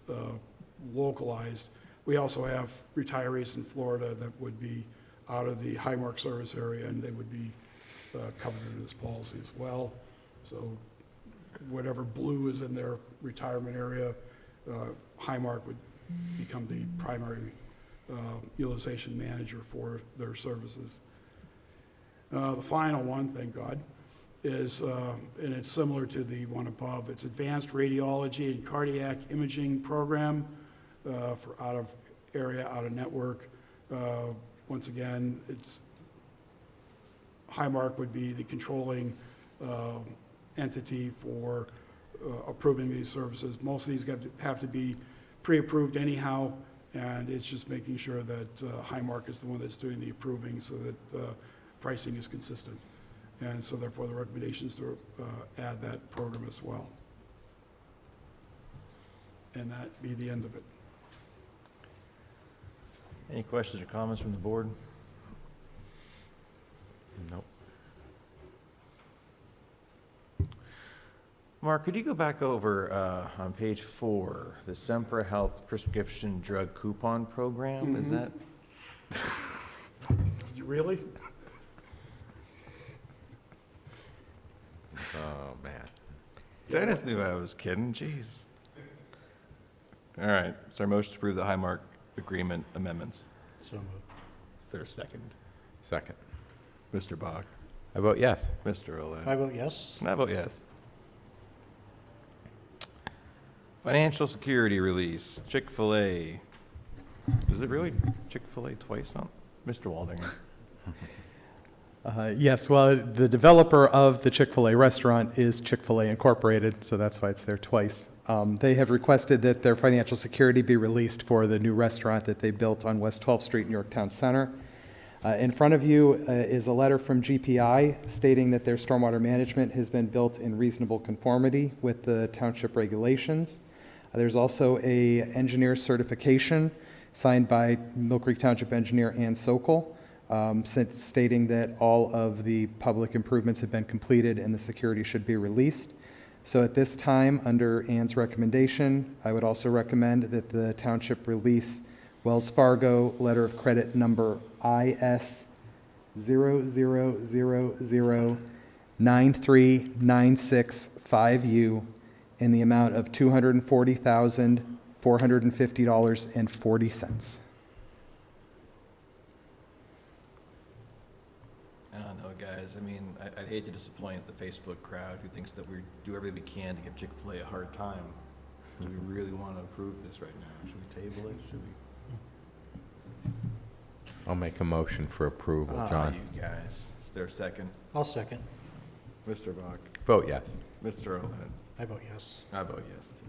localized. We also have retirees in Florida that would be out of the Highmark service area, and they would be covered under this policy as well. So whatever blue is in their retirement area, Highmark would become the primary utilization manager for their services. The final one, thank God, is, and it's similar to the one above, it's Advanced Radiology and Cardiac Imaging Program for out of area, out of network. Once again, Highmark would be the controlling entity for approving these services. Most of these have to be pre-approved anyhow, and it's just making sure that Highmark is the one that's doing the approving so that pricing is consistent. And so therefore the recommendation is to add that program as well. And that be the end of it. Any questions or comments from the board? Nope. Mark, could you go back over on page 4, the Sempra Health Prescription Drug Coupon Program? Is that? Really? Oh, man. Dennis knew I was kidding, jeez. All right, is there a motion to approve the Highmark agreement amendments? So moved. Is there a second? Second. Mr. Bach? I vote yes. Mr. Oled? I vote yes. And I vote yes. Financial security release, Chick-fil-A. Is it really Chick-fil-A twice now? Mr. Waldinger? Yes, well, the developer of the Chick-fil-A restaurant is Chick-fil-A Incorporated, so that's why it's there twice. They have requested that their financial security be released for the new restaurant that they built on West 12th Street in Yorktown Center. In front of you is a letter from GPI stating that their stormwater management has been built in reasonable conformity with the township regulations. There's also a engineer certification signed by Millcreek Township engineer Ann Sokol, stating that all of the public improvements have been completed and the security should be released. So at this time, under Ann's recommendation, I would also recommend that the township release Wells Fargo letter of credit number IS 000093965U in the amount of $240,450.40. I don't know, guys. I mean, I'd hate to disappoint the Facebook crowd who thinks that we do everything we can to give Chick-fil-A a hard time. Do we really want to approve this right now? Should we table it? Should we? I'll make a motion for approval, John. You guys. Is there a second? I'll second. Mr. Bach? Vote yes. Mr. Olet? I vote yes. I vote yes, too.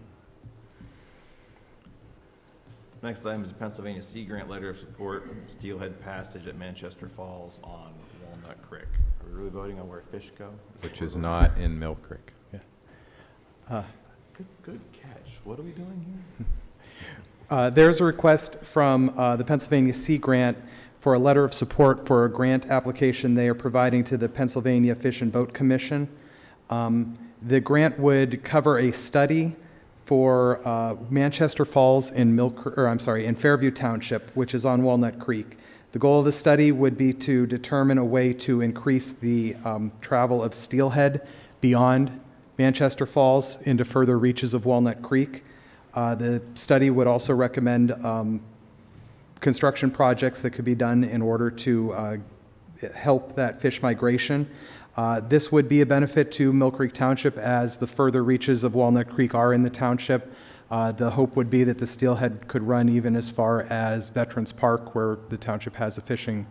Next item is the Pennsylvania Sea Grant Letter of Support, Steelhead Passage at Manchester Falls on Walnut Creek. Are we really voting on where fish go? Which is not in Millcreek. Good catch. What are we doing here? There's a request from the Pennsylvania Sea Grant for a letter of support for a grant application they are providing to the Pennsylvania Fish and Boat Commission. The grant would cover a study for Manchester Falls in Fairview Township, which is on Walnut Creek. The goal of the study would be to determine a way to increase the travel of Steelhead beyond Manchester Falls into further reaches of Walnut Creek. The study would also recommend construction projects that could be done in order to help that fish migration. This would be a benefit to Millcreek Township as the further reaches of Walnut Creek are in the township. The hope would be that the Steelhead could run even as far as Veterans Park, where the township has a fishing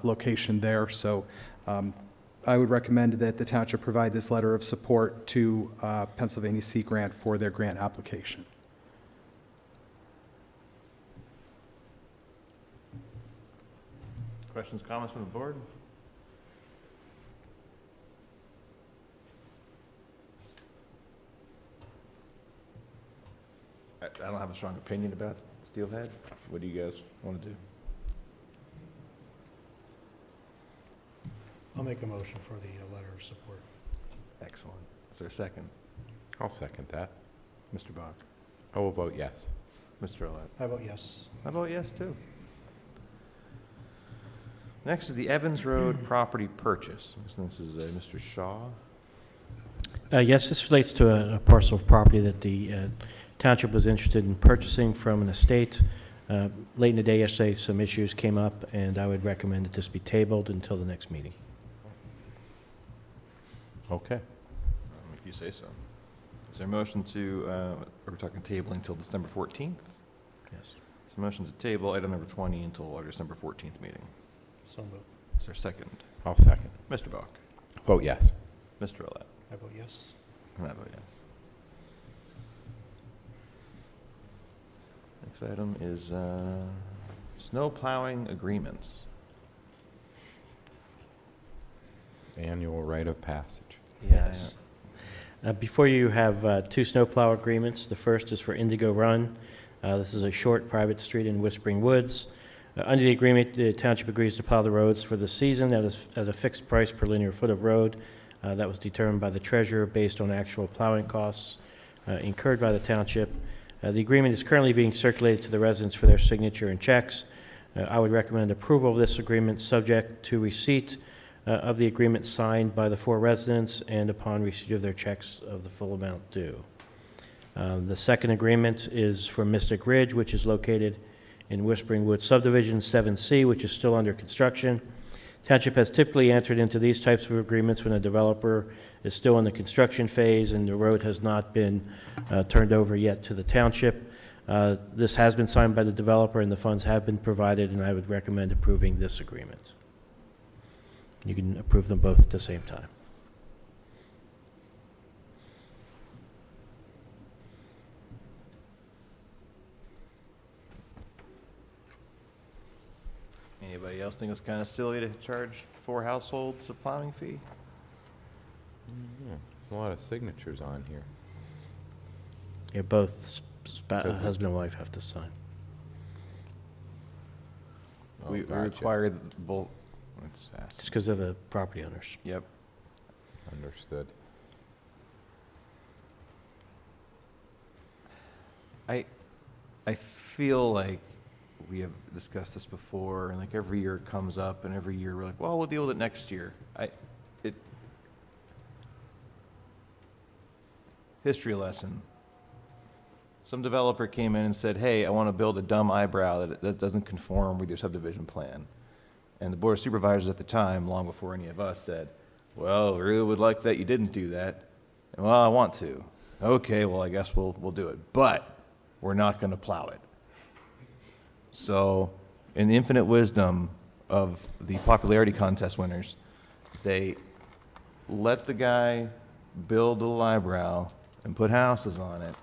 location there. So I would recommend that the township provide this letter of support to Pennsylvania Sea Grant for their grant application. Questions, comments from the board? I don't have a strong opinion about Steelhead. What do you guys want to do? I'll make a motion for the letter of support. Excellent. Is there a second? I'll second that. Mr. Bach? I will vote yes. Mr. Olet? I vote yes. I vote yes, too. Next is the Evans Road property purchase. This is Mr. Shaw. Yes, this relates to a parcel of property that the township was interested in purchasing from an estate. Late in the day yesterday, some issues came up, and I would recommend that this be tabled until the next meeting. Okay. If you say so. Is there a motion to, we're talking tabling until December 14th? Yes. So motion to table item number 20 until our December 14th meeting. So moved. Is there a second? I'll second. Mr. Bach? Vote yes. Mr. Olet? I vote yes. And I vote yes. Next item is snow plowing agreements. Annual rite of passage. Yes. Before you have two snowplow agreements. The first is for Indigo Run. This is a short private street in Whispering Woods. Under the agreement, the township agrees to plow the roads for the season at a fixed price per linear foot of road. That was determined by the treasurer based on actual plowing costs incurred by the township. The agreement is currently being circulated to the residents for their signature and checks. I would recommend approval of this agreement subject to receipt of the agreement signed by the four residents and upon receipt of their checks of the full amount due. The second agreement is for Mystic Ridge, which is located in Whispering Woods Subdivision 7C, which is still under construction. Township has typically entered into these types of agreements when a developer is still in the construction phase and the road has not been turned over yet to the township. This has been signed by the developer and the funds have been provided, and I would recommend approving this agreement. You can approve them both at the same time. Anybody else think it's kind of silly to charge 4 households a plowing fee? A lot of signatures on here. Yeah, both Does it? husband and wife have to sign. Oh, We gotcha. require both. That's fast. Just because they're the property owners. Yep. Understood. I feel like we have discussed this before, and like every year it comes up, and every year we're like, well, we'll deal with it history lesson. Some developer came in and said, hey, I want to build a dumb eyebrow that doesn't conform with your subdivision plan. And the Board of Supervisors at the time, long before any of us, said, well, we really would like that you didn't do that. And, well, I want to. Okay, well, I guess we'll do it. But we're not going to plow it. So, in the infinite wisdom of the popularity contest winners, they let the guy build a little eyebrow and put houses on it,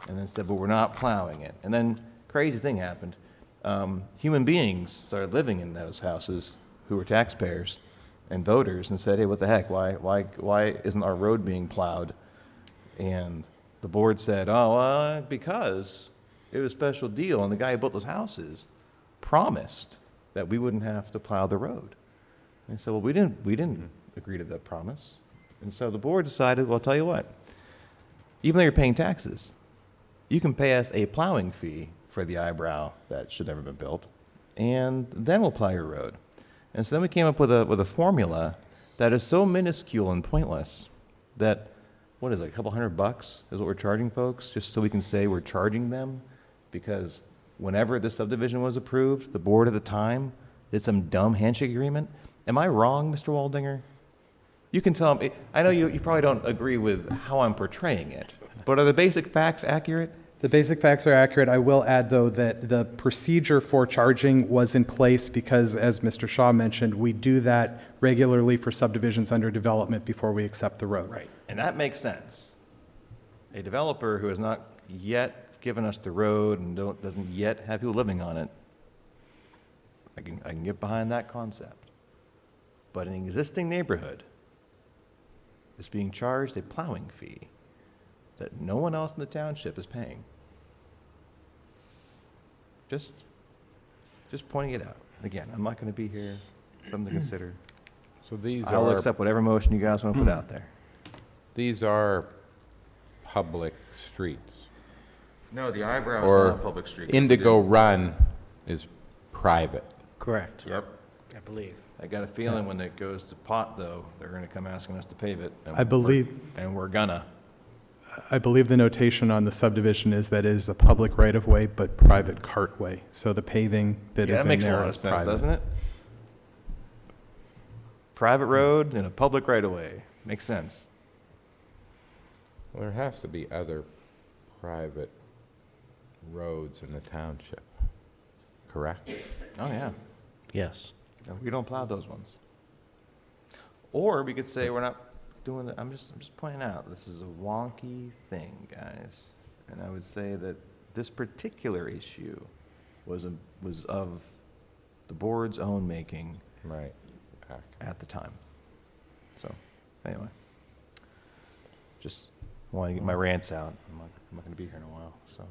and then said, but we're not plowing it. And then crazy thing happened. Human beings started living in those houses who were taxpayers and voters and said, hey, what the heck? Why isn't our road being plowed? And the board said, oh, well, because it was a special deal, and the guy who built those houses promised that we wouldn't have to plow the road. And so, well, we didn't agree to that promise. And so the board decided, well, I'll tell you what, even though you're paying taxes, you can pay us a plowing fee for the eyebrow that should never have been built, and then we'll plow your road. And so then we came up with a formula that is so minuscule and pointless that, what is it, a couple $100 is what we're charging folks, just so we can say we're charging them, because whenever this subdivision was approved, the board at the time did some dumb handshake agreement. Am I wrong, Mr. Waldinger? You can tell me, I know you probably don't agree with how I'm portraying it, but are the basic facts accurate? The basic facts are accurate. I will add, though, that the procedure for charging was in place because, as Mr. Shaw mentioned, we do that regularly for subdivisions under development before we accept the road. Right, and that makes sense. A developer who has not yet given us the road and doesn't yet have people living on it, I can get behind that concept. But an existing neighborhood is being charged a plowing fee that no one else in the township is paying. Just pointing it out. Again, I'm not going to be here, something to consider. So these I'll are, accept whatever motion you guys want to put out there. these are public streets. No, the eyebrow Or is not a public street. Indigo Run is private. Correct, Yep. I believe. I got a feeling when it goes to pot, though, they're going to come asking us to pave it. And I believe- And we're gonna. I believe the notation on the subdivision is that it is a public right-of-way, but private cartway. So the paving that Yeah, is that in makes a there lot of is sense, private. doesn't it? Private road and a public right-of-way. Makes sense. Well, there has to be other private roads in the township, correct? Oh, yeah. Yes. No, we don't plow those ones. Or we could say we're not doing it, I'm just pointing out, this is a wonky thing, guys. And I would say that this particular issue was of the board's own making Right. at the time. So, anyway. Just want to get my rants out. I'm not going to be here in a while, so.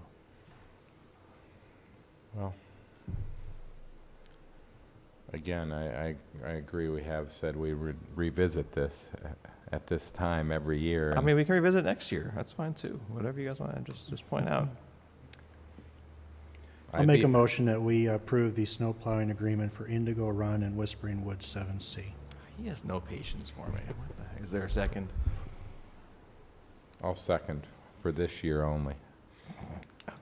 Well, again, I agree. We have said we would revisit this at this time every year. I mean, we can revisit next year. That's fine, too. Whatever you guys want to just point out. I'll make a motion that we approve the snow plowing agreement for Indigo Run and Whispering Woods 7C. He has no patience for me. What the heck? Is there a second? I'll second for this year only.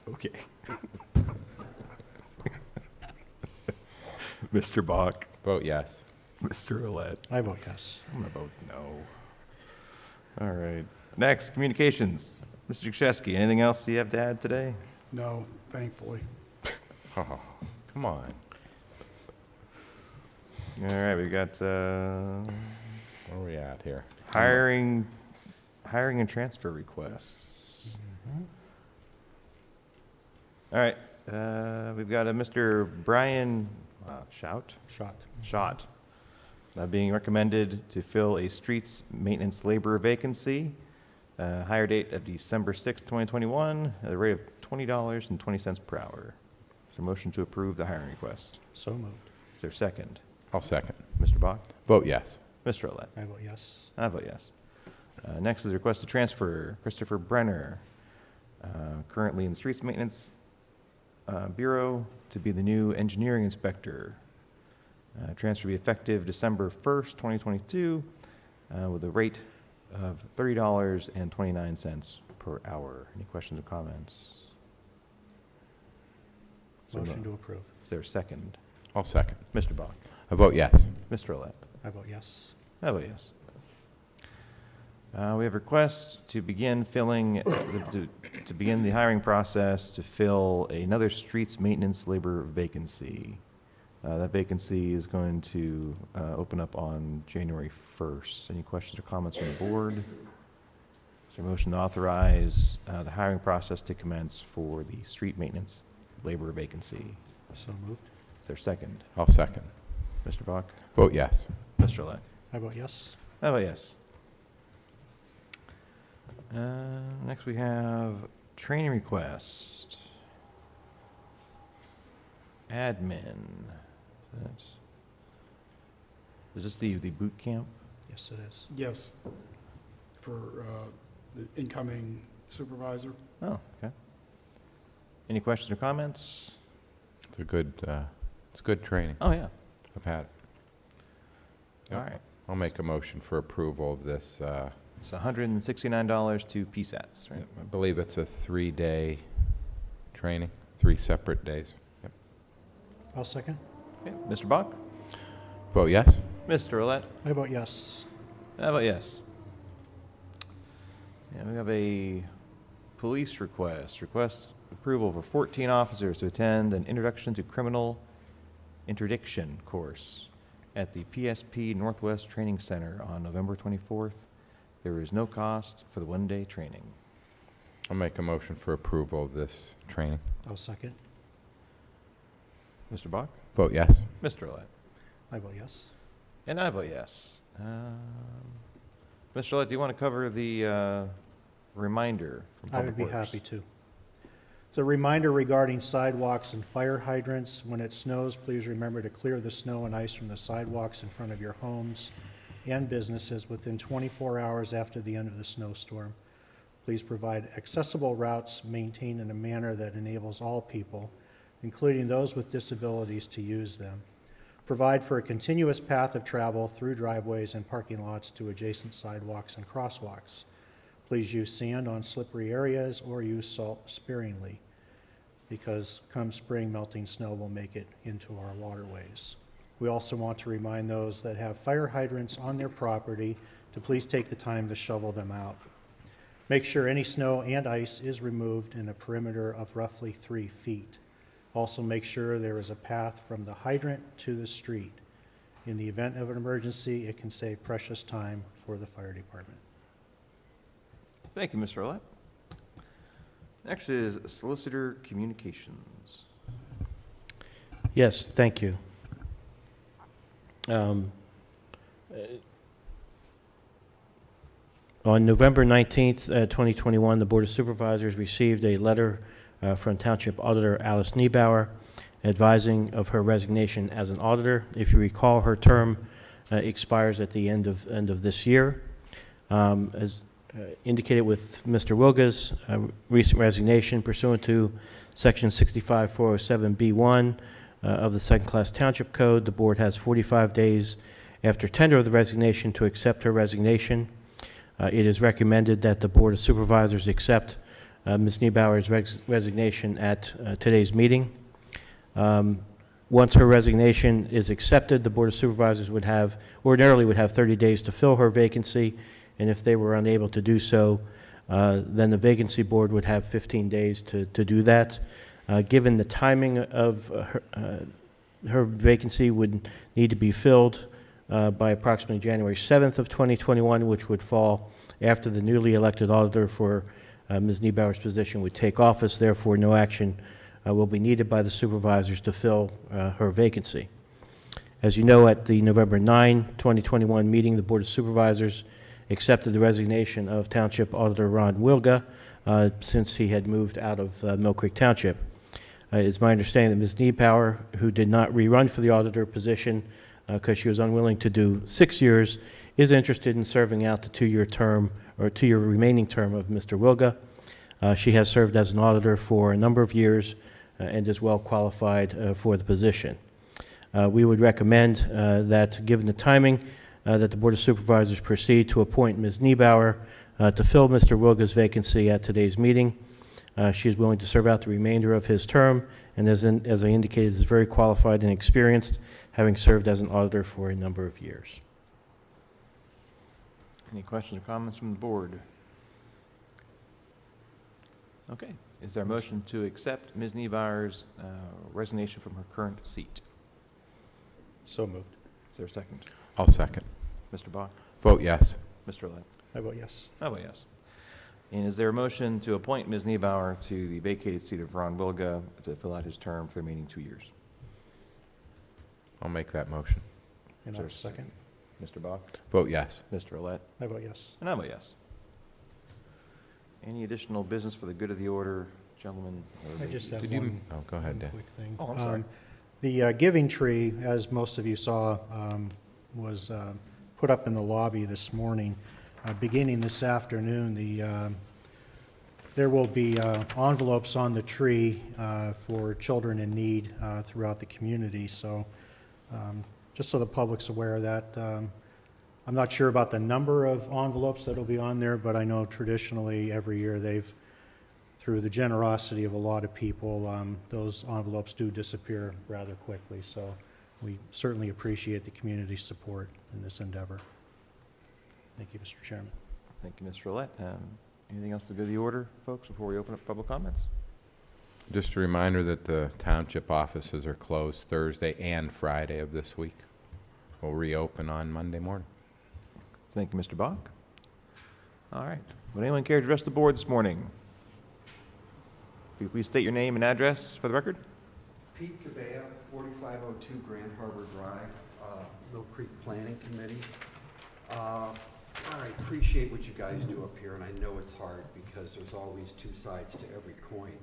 Okay. Mr. Bach, Vote yes. Mr. Olet. I vote yes. I'm going to vote no. All right. Next, communications. Mr. Krzeszki, anything else you have to add today? No, thankfully. Oh, come on. All right, we got Where are we at here? hiring and transfer requests. All right, we've got a Mr. Brian Schott being recommended to fill a streets maintenance laborer vacancy. Hire date of December 6th, 2021, at a rate of $20.20 per hour. Is there a motion to approve the hiring request? So moved. Is there a second? I'll second. Mr. Bach? Vote yes. Mr. Olet? I vote yes. I vote yes. Next is a request to transfer Christopher Brenner, currently in the Streets Maintenance Bureau, to be the new engineering inspector. Transfer be effective December 1st, 2022, with a rate of $30.29 per hour. Any questions or comments? So Motion to approve. Is there a second? I'll second. Mr. Bach? I vote yes. Mr. Olet? I vote yes. I vote yes. We have a request to begin filling, to begin the hiring process to fill another streets maintenance labor vacancy. That vacancy is going to open up on January 1st. Any questions or comments from the board? Is there a motion to authorize the hiring process to commence for the street maintenance labor vacancy? So moved. Is there a second? I'll second. Mr. Bach? Vote yes. Mr. Olet? I vote yes. I vote yes. Next we have training request. Admin. Is this the boot camp? Yes, it is. Yes, for the incoming supervisor. Oh, okay. Any questions or comments? It's a good training. Oh, yeah. I've had it. All Yep. right. I'll make a motion for approval of this. It's $169 to PSATs, right? I believe it's a 3-day training, 3 separate days. Yep. I'll second. Okay. Mr. Bach? Vote yes. Mr. Roulette? I vote yes. I vote yes. And we have a police request. Request approval for 14 officers to attend an Introduction to Criminal Interdiction course at the PSP Northwest Training Center on November 24th. There is no cost for the one-day training. I'll make a motion for approval of this training. I'll second. Mr. Bach? Vote yes. Mr. Roulette? I vote yes. And I vote yes. Mr. Roulette, do you want to cover the reminder from I Public would be Works? happy to. It's a reminder regarding sidewalks and fire hydrants. When it snows, please remember to clear the snow and ice from the sidewalks in front of your homes and businesses within 24 hours after the end of the snowstorm. Please provide accessible routes maintained in a manner that enables all people, including those with disabilities, to use them. Provide for a continuous path of travel through driveways and parking lots to adjacent sidewalks and crosswalks. Please use sand on slippery areas or use salt sparingly, because come spring, melting snow will make it into our waterways. We also want to remind those that have fire hydrants on their property to please take the time to shovel them out. Make sure any snow and ice is removed in a perimeter of roughly 3 feet. Also make sure there is a path from the hydrant to the street. In the event of an emergency, it can save precious time for the fire department. Thank you, Mr. Roulette. Next is Solicitor Communications. Yes, thank you. On November 19th, 2021, the Board of Supervisors received a letter from Township Auditor Alice Niebauer advising of her resignation as an auditor. If you recall, her term expires at the end of this year. As indicated with Mr. Wilga's recent resignation pursuant to Section 65407B1 of the Second-Class Township Code, the Board has 45 days after tender of the resignation to accept her resignation. It is recommended that the Board of Supervisors accept Ms. Niebauer's resignation at today's meeting. Once her resignation is accepted, the Board of Supervisors ordinarily would have 30 days to fill her vacancy, and if they were unable to do so, then the Vacancy Board would have 15 days to do that. Given the timing of her vacancy would need to be filled by approximately January 7th of 2021, which would fall after the newly elected auditor for Ms. Niebauer's position would take office. Therefore, no action will be needed by the supervisors to fill her vacancy. As you know, at the November 9, 2021 meeting, the Board of Supervisors accepted the resignation of Township Auditor Ron Wilga since he had moved out of Millcreek Township. It's my understanding that Ms. Niebauer, who did not rerun for the auditor position because she was unwilling to do 6 years, is interested in serving out the 2-year term or 2-year remaining term of Mr. Wilga. She has served as an auditor for a number of years and is well qualified for the position. We would recommend that, given the timing, that the Board of Supervisors proceed to appoint Ms. Niebauer to fill Mr. Wilga's vacancy at today's meeting. She is willing to serve out the remainder of his term, and as I indicated, is very qualified and experienced, having served as an auditor for a number of years. Any questions or comments from the board? Okay. Is there a motion to accept Ms. Niebauer's resignation from her current seat? So moved. Is there a second? I'll second. Mr. Bach? Vote yes. Mr. Lett? I vote yes. I vote yes. And is there a motion to appoint Ms. Niebauer to the vacated seat of Ron Wilga to fill out his term for the remaining 2 years? I'll make that motion. And I'll second. Mr. Bach? Vote yes. Mr. Lett? I vote yes. And I vote yes. Any additional business for the good of the order, gentlemen? I just have Did you- one Oh, go ahead, Dan. quick thing. Oh, I'm sorry. The giving tree, as most of you saw, was put up in the lobby this morning. Beginning this afternoon, there will be envelopes on the tree for children in need throughout the community. So just so the public's aware of that. I'm not sure about the number of envelopes that'll be on there, but I know traditionally every year through the generosity of a lot of people, those envelopes do disappear rather quickly. So we certainly appreciate the community's support in this endeavor. Thank you, Mr. Chairman. Thank you, Mr. Lett. Anything else to go to the order, folks, before we open up public comments? Just a reminder that the township offices are closed Thursday and Friday of this week. We'll reopen on Monday morning. Thank you, Mr. Bach. All right. Would anyone care to address the board this morning? If you please state your name and address for the record. Pete Cabea, 4502 Grand Harbor Drive, Millcreek Planning Committee. I appreciate what you guys do up here, and I know it's hard because there's always two sides to every coin.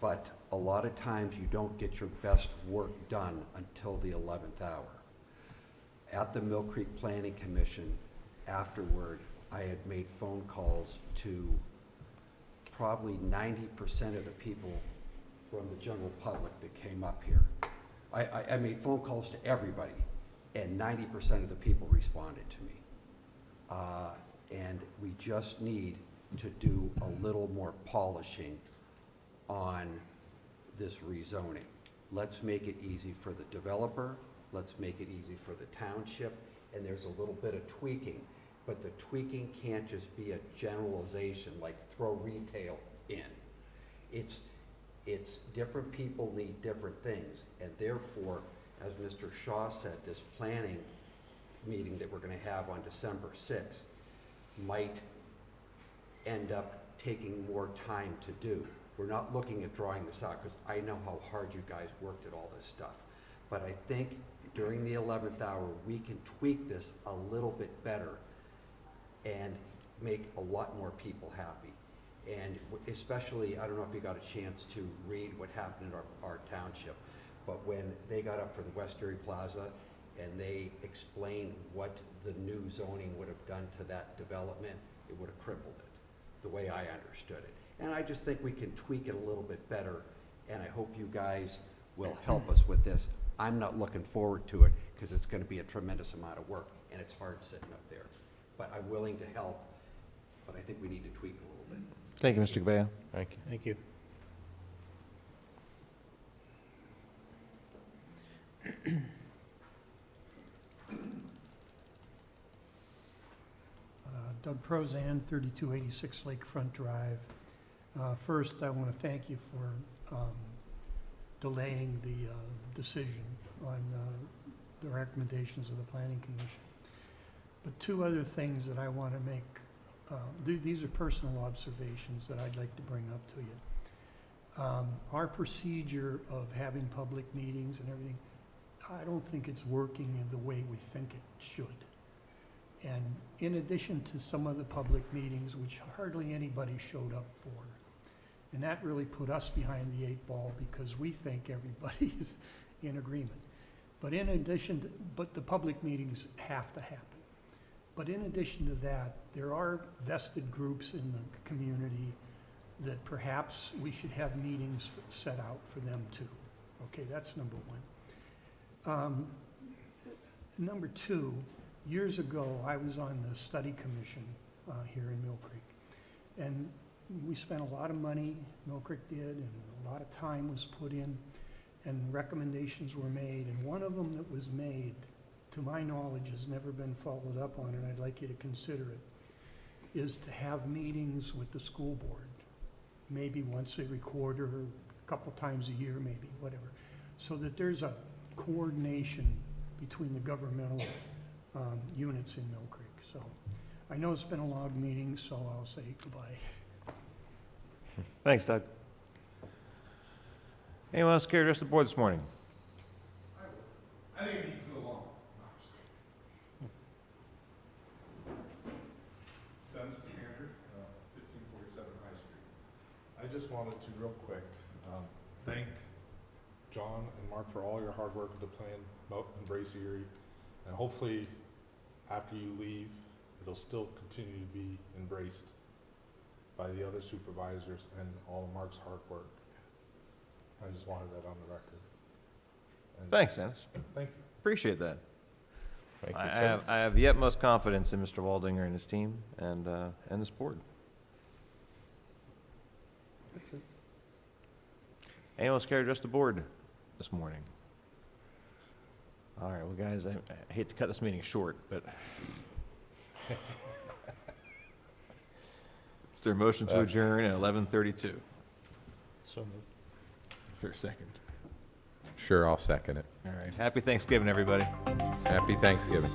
But a lot of times you don't get your best work done until the 11th hour. At the Millcreek Planning Commission, afterward, I had made phone calls to probably 90% of the people from the general public that came up here. I made phone calls to everybody, and 90% of the people responded to me. And we just need to do a little more polishing on this rezoning. Let's make it easy for the developer. Let's make it easy for the township. And there's a little bit of tweaking, but the tweaking can't just be a generalization like throw retail in. It's different people need different things, and therefore, as Mr. Shaw said, this planning meeting that we're going to have on December 6th might end up taking more time to do. We're not looking at drawing this out because I know how hard you guys worked at all this stuff. But I think during the 11th hour, we can tweak this a little bit better and make a lot more people happy. And especially, I don't know if you got a chance to read what happened in our township, but when they got up for the West Erie Plaza and they explained what the new zoning would have done to that development, it would have crippled it, the way I understood it. And I just think we can tweak it a little bit better, and I hope you guys will help us with this. I'm not looking forward to it because it's going to be a tremendous amount of work, and it's hard sitting up there. But I'm willing to help, but I think we need to tweak it a little bit. Thank you, Mr. Cabea. Thank you. Thank you. Doug Prozan, 3286 Lakefront Drive. First, I want to thank you for delaying the decision on the recommendations of the Planning Commission. But two other things that I want to make, these are personal observations that I'd like to bring up to you. Our procedure of having public meetings and everything, I don't think it's working in the way we think it should. And in addition to some of the public meetings, which hardly anybody showed up for, and that really put us behind the 8 ball because we think everybody's in agreement. But in addition, but the public meetings have to happen. But in addition to that, there are vested groups in the community that perhaps we should have meetings set out for them too. Okay, that's number one. Number two, years ago, I was on the study commission here in Mill Creek. And we spent a lot of money, Mill Creek did, and a lot of time was put in, and recommendations were made. And one of them that was made, to my knowledge, has never been followed up on, and I'd like you to consider it, is to have meetings with the school board, maybe once every quarter, a couple times a year, maybe, whatever, so that there's a coordination between the governmental units in Mill Creek. So I know it's been a long meeting, so I'll say goodbye. Thanks, Doug. Anyone else care to address the board this morning? I think it needs to go along. Dennis Commander, 1547 High Street. I just wanted to real quick thank John and Mark for all your hard work with the plan, Embrace Erie, and hopefully after you leave, it'll still continue to be embraced by the other supervisors and all of Mark's hard work. I just wanted that on the record. And Thanks, Dennis. thank you. Appreciate that. Thank you, I sir. have the utmost confidence in Mr. Waldinger and his team and this board. That's it. Anyone else care to address the board this morning? All right, well, guys, I hate to cut this meeting short, but is there a motion to adjourn at 11:32? So moved. Is there a second? Sure, I'll second it. All right, happy Thanksgiving, everybody. Happy Thanksgiving.